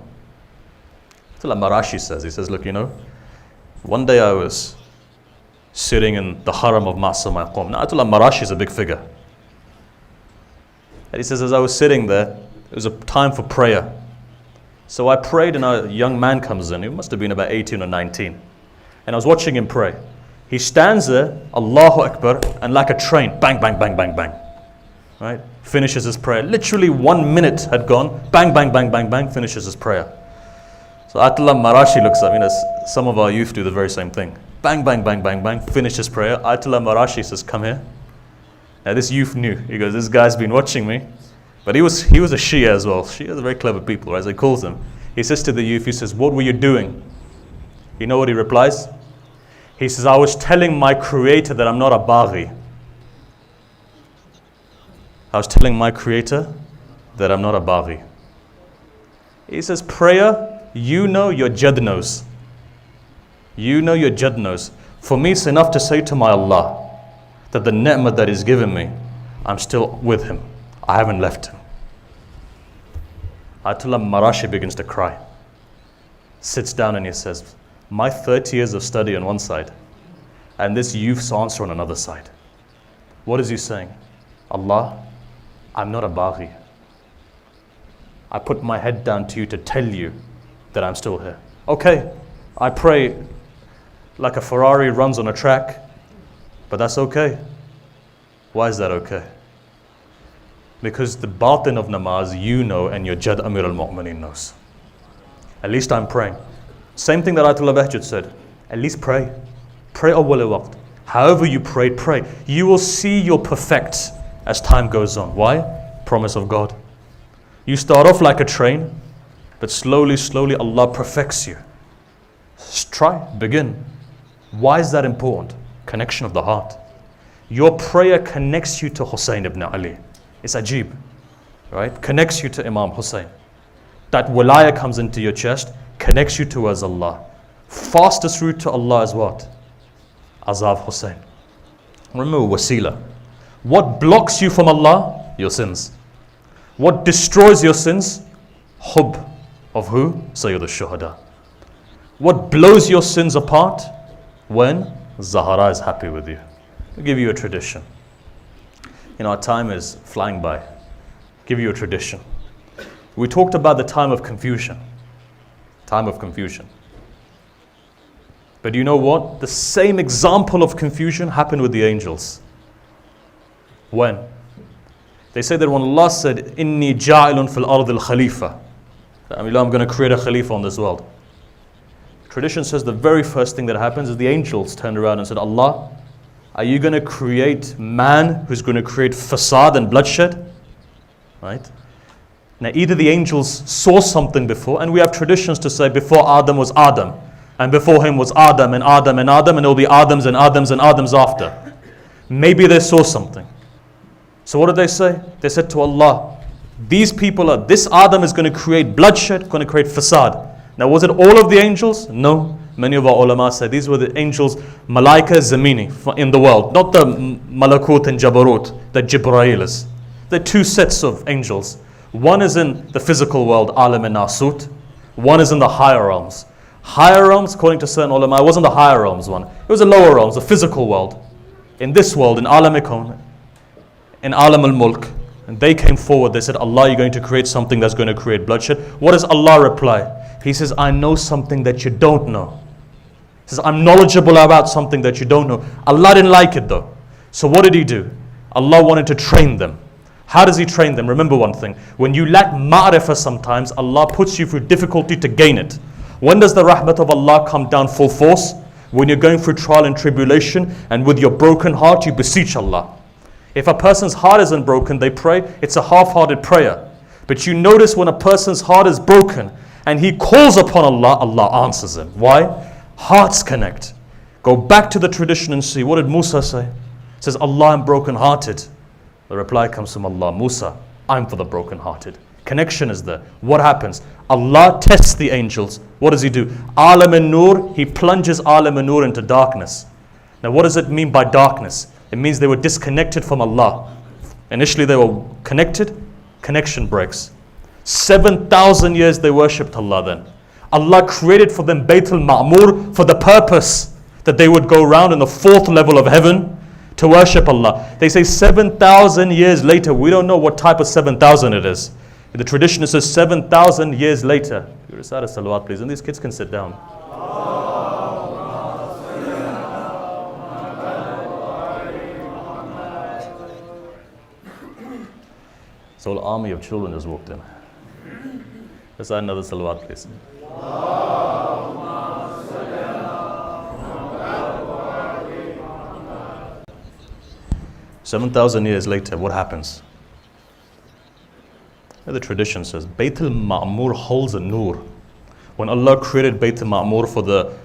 Ayatollah Marashi says, he says, look, you know, one day I was sitting in the haram of Ma'asam Qawm. Now, Ayatollah Marashi is a big figure. And he says, as I was sitting there, it was a time for prayer. So I prayed and a young man comes in. He must have been about 18 or 19. And I was watching him pray. He stands there, Allahu Akbar, and like a train, bang, bang, bang, bang, bang. Right? Finishes his prayer. Literally 1 minute had gone, bang, bang, bang, bang, bang, finishes his prayer. So Ayatollah Marashi looks up, some of our youth do the very same thing. Bang, bang, bang, bang, bang, finishes prayer. Ayatollah Marashi says, come here. Now this youth knew. He goes, this guy's been watching me. But he was a Shia as well. Shias are very clever people, as he calls them. He says to the youth, he says, what were you doing? You know what he replies? He says, I was telling my creator that I'm not a baghi. I was telling my creator that I'm not a baghi. He says, prayer, you know your Jad knows. You know your Jad knows. For me, it's enough to say to my Allah that the ni'mah that He's given me, I'm still with Him. I haven't left Him. Ayatollah Marashi begins to cry. Sits down and he says, my 30 years of study on one side, and this youth's answer on another side. What is he saying? Allah, I'm not a baghi. I put my head down to you to tell you that I'm still here. Okay, I pray like a Ferrari runs on a track, but that's okay. Why is that okay? Because the batin of namaz you know and your Jad Amir al-Mu'mineen knows. At least I'm praying. Same thing that Ayatollah Bahjat said. At least pray. Pray awwal waqt. However you prayed, pray. You will see you'll perfect as time goes on. Why? Promise of God. You start off like a train, but slowly, slowly Allah perfects you. Try, begin. Why is that important? Connection of the heart. Your prayer connects you to Hussein ibn Ali. It's ajib, right? Connects you to Imam Hussein. That wilaya comes into your chest, connects you towards Allah. Fastest route to Allah is what? Azab Hussein. Remember wasila. What blocks you from Allah? Your sins. What destroys your sins? Hub of who? Sayyid al-Shuhada. What blows your sins apart? When Zahara is happy with you. I'll give you a tradition. Our time is flying by. Give you a tradition. We talked about the time of confusion. Time of confusion. But you know what? The same example of confusion happened with the angels. When? They say that when Allah said, Inni ja'ilun fil ardil khalifa. I'm going to create a khalifa on this world. Tradition says the very first thing that happens is the angels turned around and said, Allah, are you going to create man who's going to create fasad and bloodshed? Right? Now either the angels saw something before, and we have traditions to say before Adam was Adam, and before him was Adam and Adam and Adam, and there'll be Adams and Adams and Adams after. Maybe they saw something. So what did they say? They said to Allah, these people this Adam is going to create bloodshed, going to create fasad. Now was it all of the angels? No. Many of our ulama say these were the angels, Malaika Zamini, in the world, not the Malakut and Jabarut, the Jibrail is. They're two sets of angels. One is in the physical world, Alam and Nasut. One is in the higher realms. Higher realms, according to certain ulama, it wasn't the higher realms one. It was the lower realms, the physical world. In this world, in Alam Ikon, in Alam al-Mulk, and they came forward, they said, Allah, you're going to create something that's going to create bloodshed. What does Allah reply? He says, I know something that you don't know. He says, I'm knowledgeable about something that you don't know. Allah didn't like it though. So what did He do? Allah wanted to train them. How does He train them? Remember one thing, when you lack ma'rifah sometimes, Allah puts you through difficulty to gain it. When does the rahmat of Allah come down full force? When you're going through trial and tribulation, and with your broken heart you beseech Allah. If a person's heart isn't broken, they pray, it's a half-hearted prayer. But you notice when a person's heart is broken and he calls upon Allah, Allah answers him. Why? Hearts connect. Go back to the tradition and see, what did Musa say? He says, Allah, I'm broken-hearted. The reply comes from Allah, Musa, I'm for the broken-hearted. Connection is there. What happens? Allah tests the angels. What does He do? Alam an-Nur, He plunges Alam an-Nur into darkness. Now what does it mean by darkness? It means they were disconnected from Allah. Initially they were connected, connection breaks. 7,000 years they worshipped Allah then. Allah created for them Bayt al-Ma'mur for the purpose that they would go around in the 4th level of heaven to worship Allah. They say 7,000 years later, we don't know what type of 7,000 it is. In the tradition it says 7,000 years later. You recite a salawat please, and these kids can sit down. This whole army of children just walked in. Recite another salawat please. 7,000 years later, what happens? The tradition says, Bayt al-Ma'mur holds a nur. When Allah created Bayt al-Ma'mur for the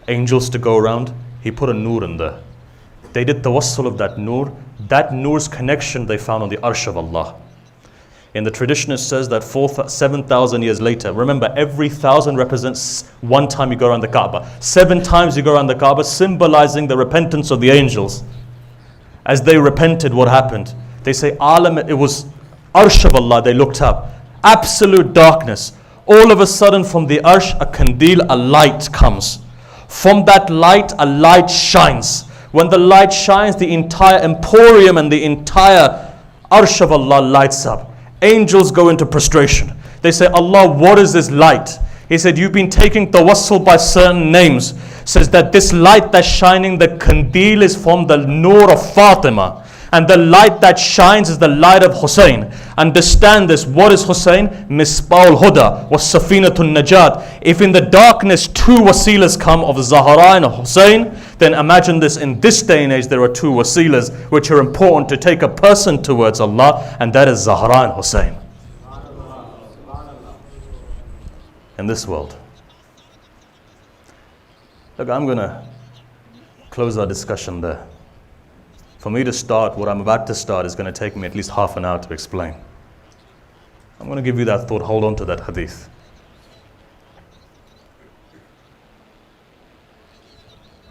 angels to go around, He put a nur in there. They did tawassul of that nur. That nur's connection they found on the arsh of Allah. In the tradition it says that 7,000 years later, remember every 1,000 represents one time you go around the Kaaba. 7 times you go around the Kaaba, symbolizing the repentance of the angels. As they repented, what happened? They say, Alam, it was Arsh of Allah, they looked up. Absolute darkness. All of a sudden from the Arsh, a kandil, a light comes. From that light, a light shines. When the light shines, the entire emporium and the entire Arsh of Allah lights up. Angels go into prostration. They say, Allah, what is this light? He said, you've been taking tawassul by certain names. Says that this light that's shining, the kandil is from the nur of Fatima. And the light that shines is the light of Hussein. Understand this. What is Hussein? Misbah al-Huda was Safinatun Nijaat. If in the darkness 2 wasilas come of Zahra and Hussein, then imagine this, in this day and age there are 2 wasilas which are important to take a person towards Allah, and that is Zahra and Hussein. In this world. Look, I'm going to close our discussion there. For me to start, what I'm about to start is going to take me at least half an hour to explain. I'm going to give you that thought, hold on to that hadith.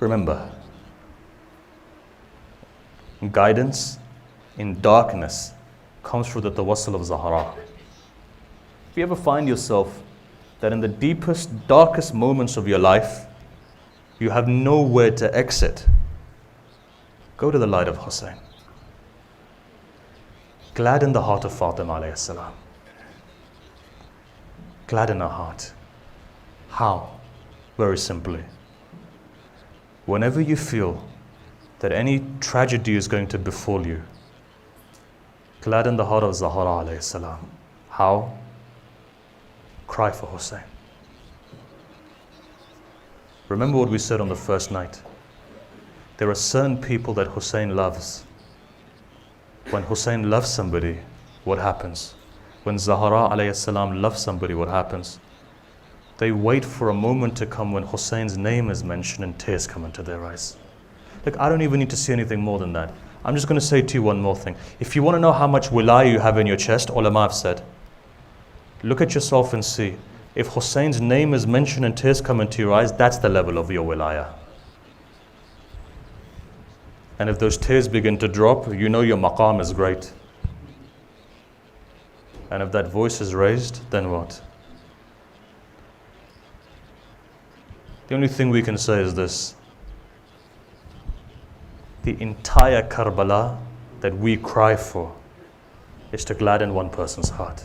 Remember, guidance in darkness comes through the tawassul of Zahra. If you ever find yourself that in the deepest, darkest moments of your life, you have nowhere to exit, go to the light of Hussein. Gladden the heart of Fatima alayhi salam. Gladden her heart. How? Very simply. Whenever you feel that any tragedy is going to befall you, gladden the heart of Zahra alayhi salam. How? Cry for Hussein. Remember what we said on the first night. There are certain people that Hussein loves. When Hussein loves somebody, what happens? When Zahra alayhi salam loves somebody, what happens? They wait for a moment to come when Hussein's name is mentioned and tears come into their eyes. Look, I don't even need to see anything more than that. I'm just going to say to you one more thing. If you want to know how much wilaya you have in your chest, ulama have said, look at yourself and see. If Hussein's name is mentioned and tears come into your eyes, that's the level of your wilaya. And if those tears begin to drop, you know your maqam is great. And if that voice is raised, then what? The only thing we can say is this. The entire Karbala that we cry for is to gladden one person's heart.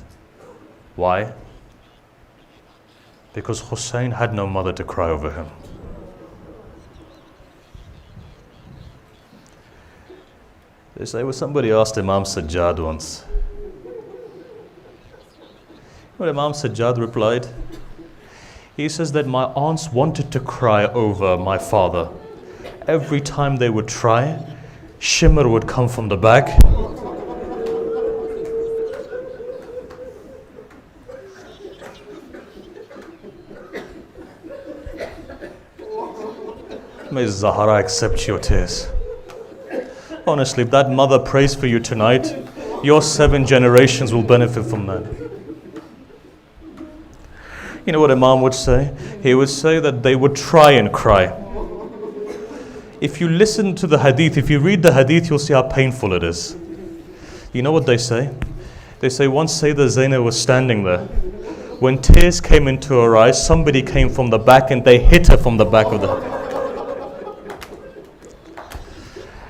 Why? Because Hussein had no mother to cry over him. They say, well, somebody asked Imam Sajjad once, Well, Imam Sajjad replied, he says that my aunts wanted to cry over my father. Every time they would try, shimmer would come from the back. May Zahra accept your tears. Honestly, if that mother prays for you tonight, your 7 generations will benefit from that. You know what Imam would say? He would say that they would try and cry. If you listen to the hadith, if you read the hadith, you'll see how painful it is. You know what they say? They say once Sayyidah Zainab was standing there. When tears came into her eyes, somebody came from the back and they hit her from the back of the...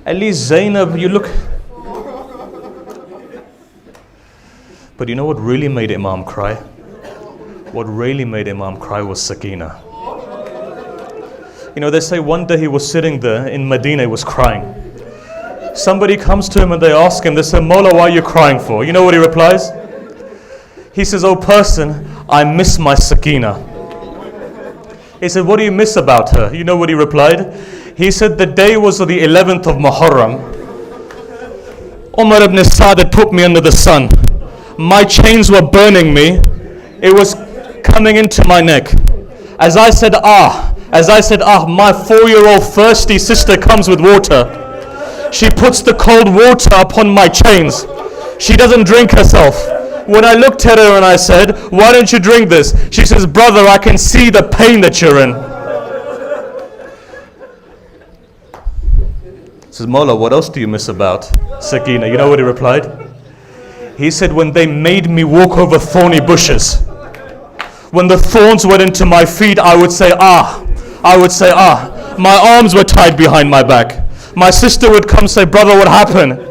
At least Zainab, you look... But you know what really made Imam cry? What really made Imam cry was Sakina. You know, they say one day he was sitting there in Medina, he was crying. Somebody comes to him and they ask him, they say, Mawla, why are you crying for? You know what he replies? He says, oh person, I miss my Sakina. He said, what do you miss about her? You know what he replied? He said, the day was the 11th of Muharram. Umar ibn Sa'd had put me under the sun. My chains were burning me. It was coming into my neck. As I said, my 4-year-old thirsty sister comes with water. She puts the cold water upon my chains. She doesn't drink herself. When I looked at her and I said, why don't you drink this? She says, brother, I can see the pain that you're in. Says, Mawla, what else do you miss about Sakina? You know what he replied? He said, when they made me walk over thorny bushes, when the thorns went into my feet, I would say, my arms were tied behind my back. My sister would come say, brother, what happened?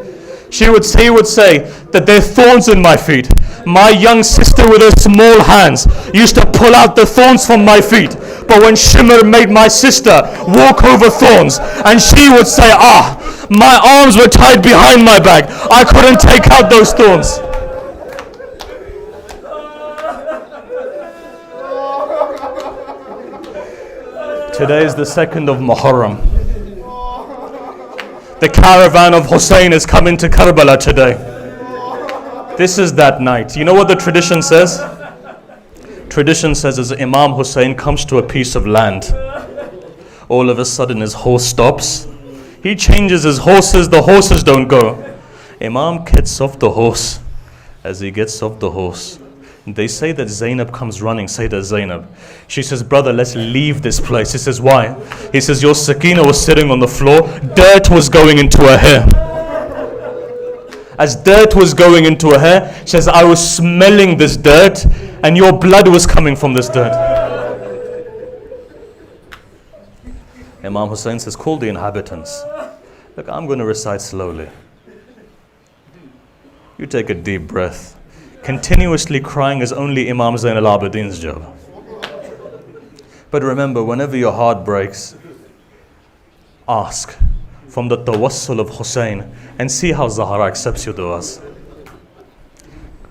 He would say that there are thorns in my feet. My young sister with her small hands used to pull out the thorns from my feet. But when Shimmer made my sister walk over thorns, and she would say, my arms were tied behind my back. I couldn't take out those thorns. Today is the 2nd of Muharram. The caravan of Hussein is coming to Karbala today. This is that night. You know what the tradition says? Tradition says as Imam Hussein comes to a piece of land, all of a sudden his horse stops. He changes his horses, the horses don't go. Imam gets off the horse. As he gets off the horse, they say that Zainab comes running, Sayyidah Zainab. She says, brother, let's leave this place. He says, why? He says, your Sakina was sitting on the floor, dirt was going into her hair. As dirt was going into her hair, she says, I was smelling this dirt and your blood was coming from this dirt. Imam Hussein says, call the inhabitants. Look, I'm going to recite slowly. You take a deep breath. Continuously crying is only Imam Zain al-Abidin's job. But remember, whenever your heart breaks, ask from the tawassul of Hussein and see how Zahra accepts your du'as.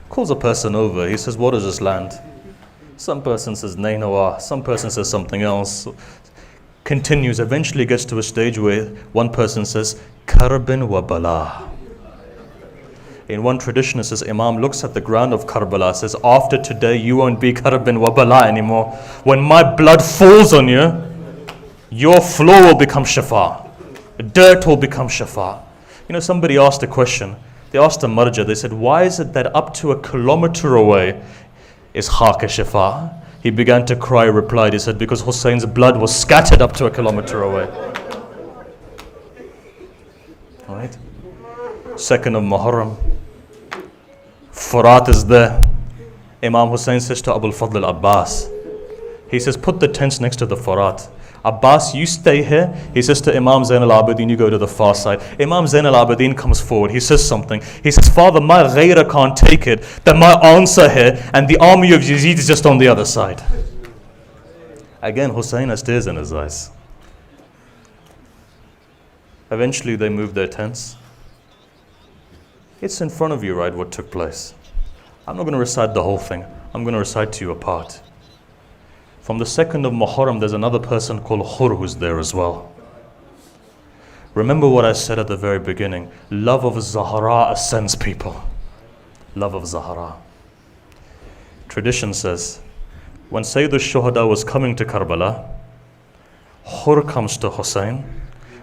Calls a person over, he says, what is this land? Some person says Nainawa, some person says something else. Continues, eventually gets to a stage where one person says, Karbin wa Bala. In one tradition it says, Imam looks at the ground of Karbala, says, after today you won't be Karbin wa Bala anymore. When my blood falls on you, your floor will become shafa. Dirt will become shafa. You know, somebody asked a question. They asked a marja, they said, why is it that up to 1 kilometer away is khaka shafa? He began to cry, replied, he said, because Hussein's blood was scattered up to 1 kilometer away. Alright? 2nd of Muharram. Furat is there. Imam Hussein says to Abul Fadl al-Abbas, he says, put the tents next to the Furat. Abbas, you stay here. He says to Imam Zain al-Abidin, you go to the far side. Imam Zain al-Abidin comes forward. He says something. He says, Father, my ghaira can't take it that my aunts are here and the army of Yazid is just on the other side. Again, Hussein has tears in his eyes. Eventually, they moved their tents. It's in front of you, right, what took place. I'm not going to recite the whole thing. I'm going to recite to you a part. From the 2nd of Muharram, there's another person called Hur who's there as well. Remember what I said at the very beginning. Love of Zahra ascends people. Love of Zahra. Tradition says, when Sayyid al-Shuhada was coming to Karbala, Hur comes to Hussein.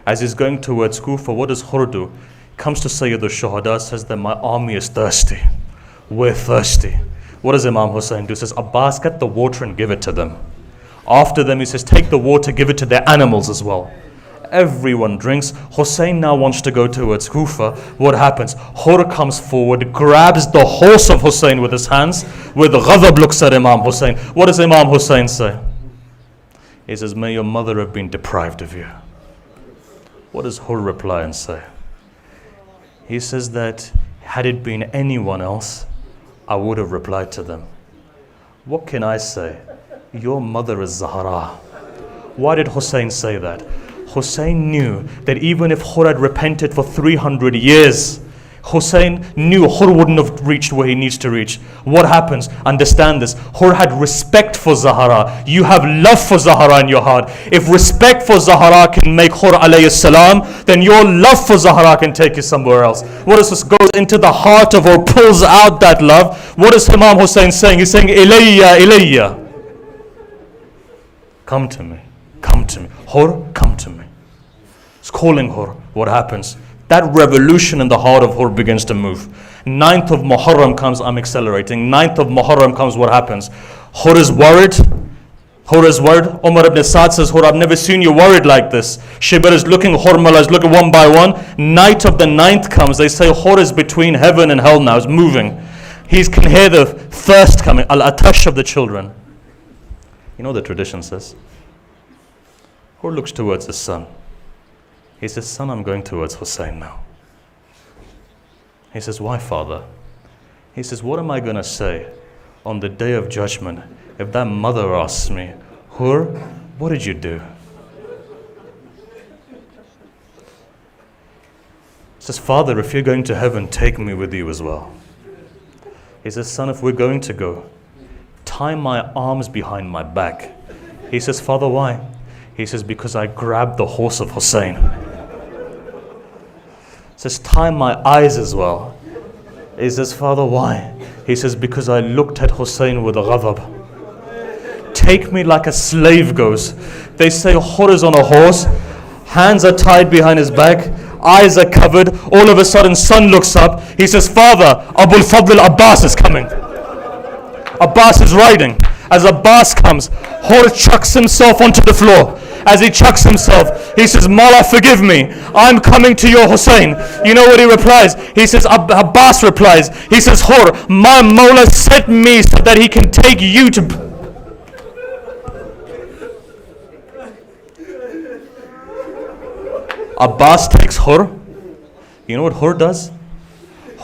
As he's going towards Kufa, what does Hur do? Comes to Sayyid al-Shuhada, says that my army is thirsty. We're thirsty. What does Imam Hussein do? He says, Abbas, get the water and give it to them. After them, he says, take the water, give it to their animals as well. Everyone drinks. Hussein now wants to go towards Kufa. What happens? Hur comes forward, grabs the horse of Hussein with his hands. With ghadab looks at Imam Hussein. What does Imam Hussein say? He says, may your mother have been deprived of you. What does Hur reply and say? He says that had it been anyone else, I would have replied to them. What can I say? Your mother is Zahra. Why did Hussein say that? Hussein knew that even if Hur had repented for 300 years, Hussein knew Hur wouldn't have reached where he needs to reach. What happens? Understand this. Hur had respect for Zahra. You have love for Zahra in your heart. If respect for Zahra can make Hur alayhi salam, then your love for Zahra can take you somewhere else. What is this? Goes into the heart of Hur, pulls out that love. What is Imam Hussein saying? He's saying, Ilayya, Ilayya. Come to me. Come to me. Hur, come to me. It's calling Hur. What happens? That revolution in the heart of Hur begins to move. 9th of Muharram comes, I'm accelerating. 9th of Muharram comes, what happens? Hur is worried. Hur is worried. Umar ibn Sa'd says, Hur, I've never seen you worried like this. Shibr is looking, Hurmala is looking one by one. Night of the 9th comes. They say Hur is between heaven and hell now. He's moving. He can hear the thirst coming. Al-atash of the children. You know what the tradition says? Hur looks towards his son. He says, son, I'm going towards Hussein now. He says, why, father? He says, what am I going to say on the day of judgment if that mother asks me, Hur, what did you do? He says, father, if you're going to heaven, take me with you as well. He says, son, if we're going to go, tie my arms behind my back. He says, father, why? He says, because I grabbed the horse of Hussein. He says, tie my eyes as well. He says, father, why? He says, because I looked at Hussein with a ghadab. Take me like a slave goes. They say Hur is on a horse, hands are tied behind his back, eyes are covered. All of a sudden, son looks up. He says, father, Abul Fadl Abbas is coming. Abbas is riding. As Abbas comes, Hur chucks himself onto the floor. As he chucks himself, he says, Mawla, forgive me. I'm coming to your Hussein. You know what he replies? He says, Abbas replies, he says, Hur, my Mawla sent me so that he can take you to... Abbas takes Hur. You know what Hur does?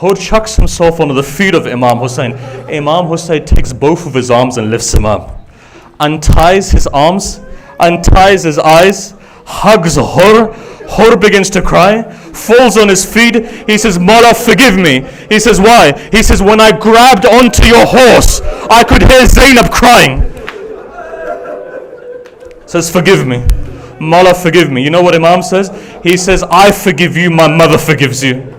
Hur chucks himself onto the feet of Imam Hussein. Imam Hussein takes both of his arms and lifts him up. Unties his arms, unties his eyes, hugs Hur. Hur begins to cry, falls on his feet. He says, Mawla, forgive me. He says, why? He says, when I grabbed onto your horse, I could hear Zainab crying. Says, forgive me. Mawla, forgive me. You know what Imam says? He says, I forgive you, my mother forgives you.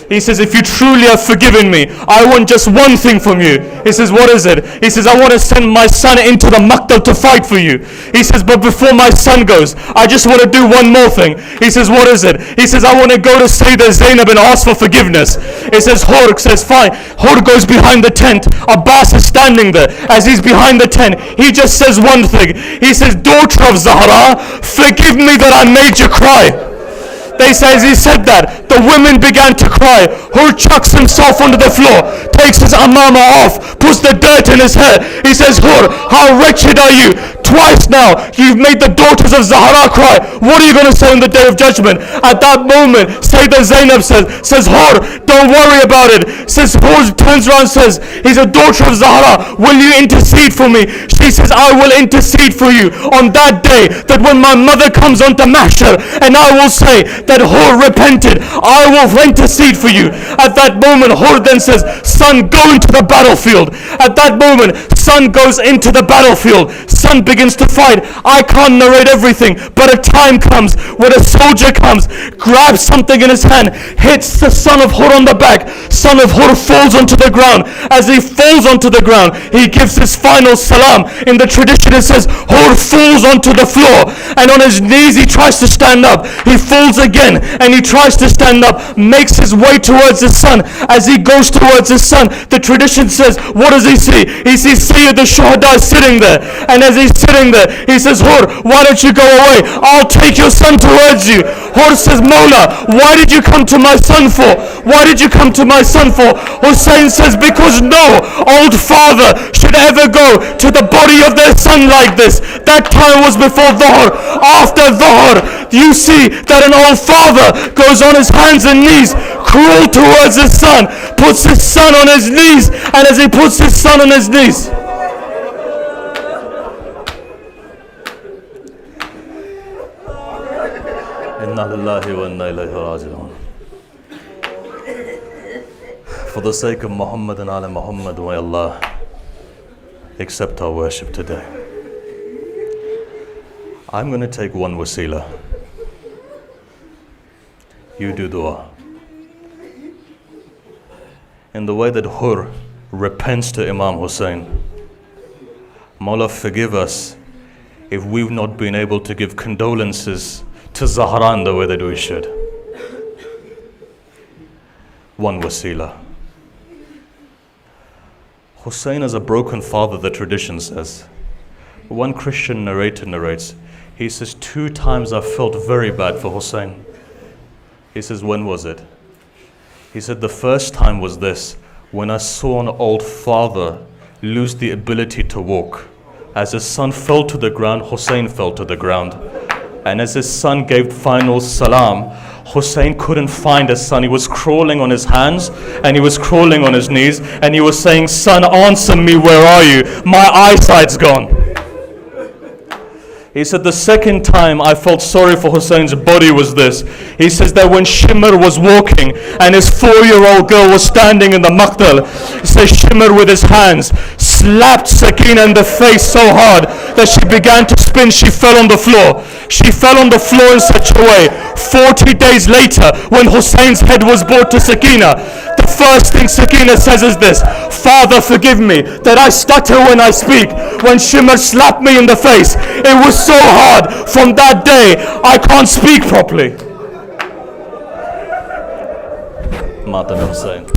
He says, if you truly have forgiven me, I want just one thing from you. He says, what is it? He says, I want to send my son into the maktab to fight for you. He says, but before my son goes, I just want to do one more thing. He says, what is it? He says, I want to go to Sayyidah Zainab and ask for forgiveness. He says, Hur says, fine. Hur goes behind the tent. Abbas is standing there. As he's behind the tent, he just says one thing. He says, daughter of Zahra, forgive me that I made you cry. They say as he said that, the women began to cry. Hur chucks himself onto the floor, takes his amama off, puts the dirt in his hair. He says, Hur, how wretched are you? twice now you've made the daughters of Zahra cry. What are you going to say on the day of judgment? At that moment, Sayyidah Zainab says, Hur, don't worry about it. Says Hur turns around and says, he's a daughter of Zahra. Will you intercede for me? She says, I will intercede for you on that day, that when my mother comes onto Mahshar and I will say that Hur repented, I will intercede for you. At that moment, Hur then says, son, go into the battlefield. At that moment, son goes into the battlefield. Son begins to fight. I can't narrate everything, but a time comes when a soldier comes, grabs something in his hand, hits the son of Hur on the back. Son of Hur falls onto the ground. As he falls onto the ground, he gives his final salam. In the tradition it says Hur falls onto the floor, and on his knees he tries to stand up. He falls again and he tries to stand up, makes his way towards his son. As he goes towards his son, the tradition says, what does he see? He sees Sayyid al-Shuhada sitting there, and as he's sitting there, he says, Hur, why don't you go away? I'll take your son towards you. Hur says, Mawla, why did you come to my son for? Why did you come to my son for? Hussein says, because no old father should ever go to the body of their son like this. That time was before Dhuhr. After Dhuhr, you see that an old father goes on his hands and knees, crawl towards his son, puts his son on his knees, and as he puts his son on his knees, for the sake of Muhammad and Ali Muhammad, may Allah accept our worship today. I'm going to take one wasila. You do dua. In the way that Hur repents to Imam Hussein, Mawla, forgive us if we've not been able to give condolences to Zahra in the way that we should. One wasila. Hussein is a broken father, the tradition says. One Christian narrator narrates, he says, 2 times I felt very bad for Hussein. He says, when was it? He said, the first time was this, when I saw an old father lose the ability to walk. As his son fell to the ground, Hussein fell to the ground. And as his son gave final salam, Hussein couldn't find his son. He was crawling on his hands and he was crawling on his knees and he was saying, son, answer me, where are you? My eyesight's gone. He said, the second time I felt sorry for Hussein's body was this. He says that when Shimr was walking and his 4-year-old girl was standing in the maqtal, he says Shimr with his hands slapped Sakina in the face so hard that she began to spin. She fell on the floor. She fell on the floor in such a way. 40 days later, when Hussein's head was brought to Sakina, the first thing Sakina says is this: Father, forgive me that I stutter when I speak. When Shimr slapped me in the face, it was so hard. From that day, I can't speak properly. Maulana Syed.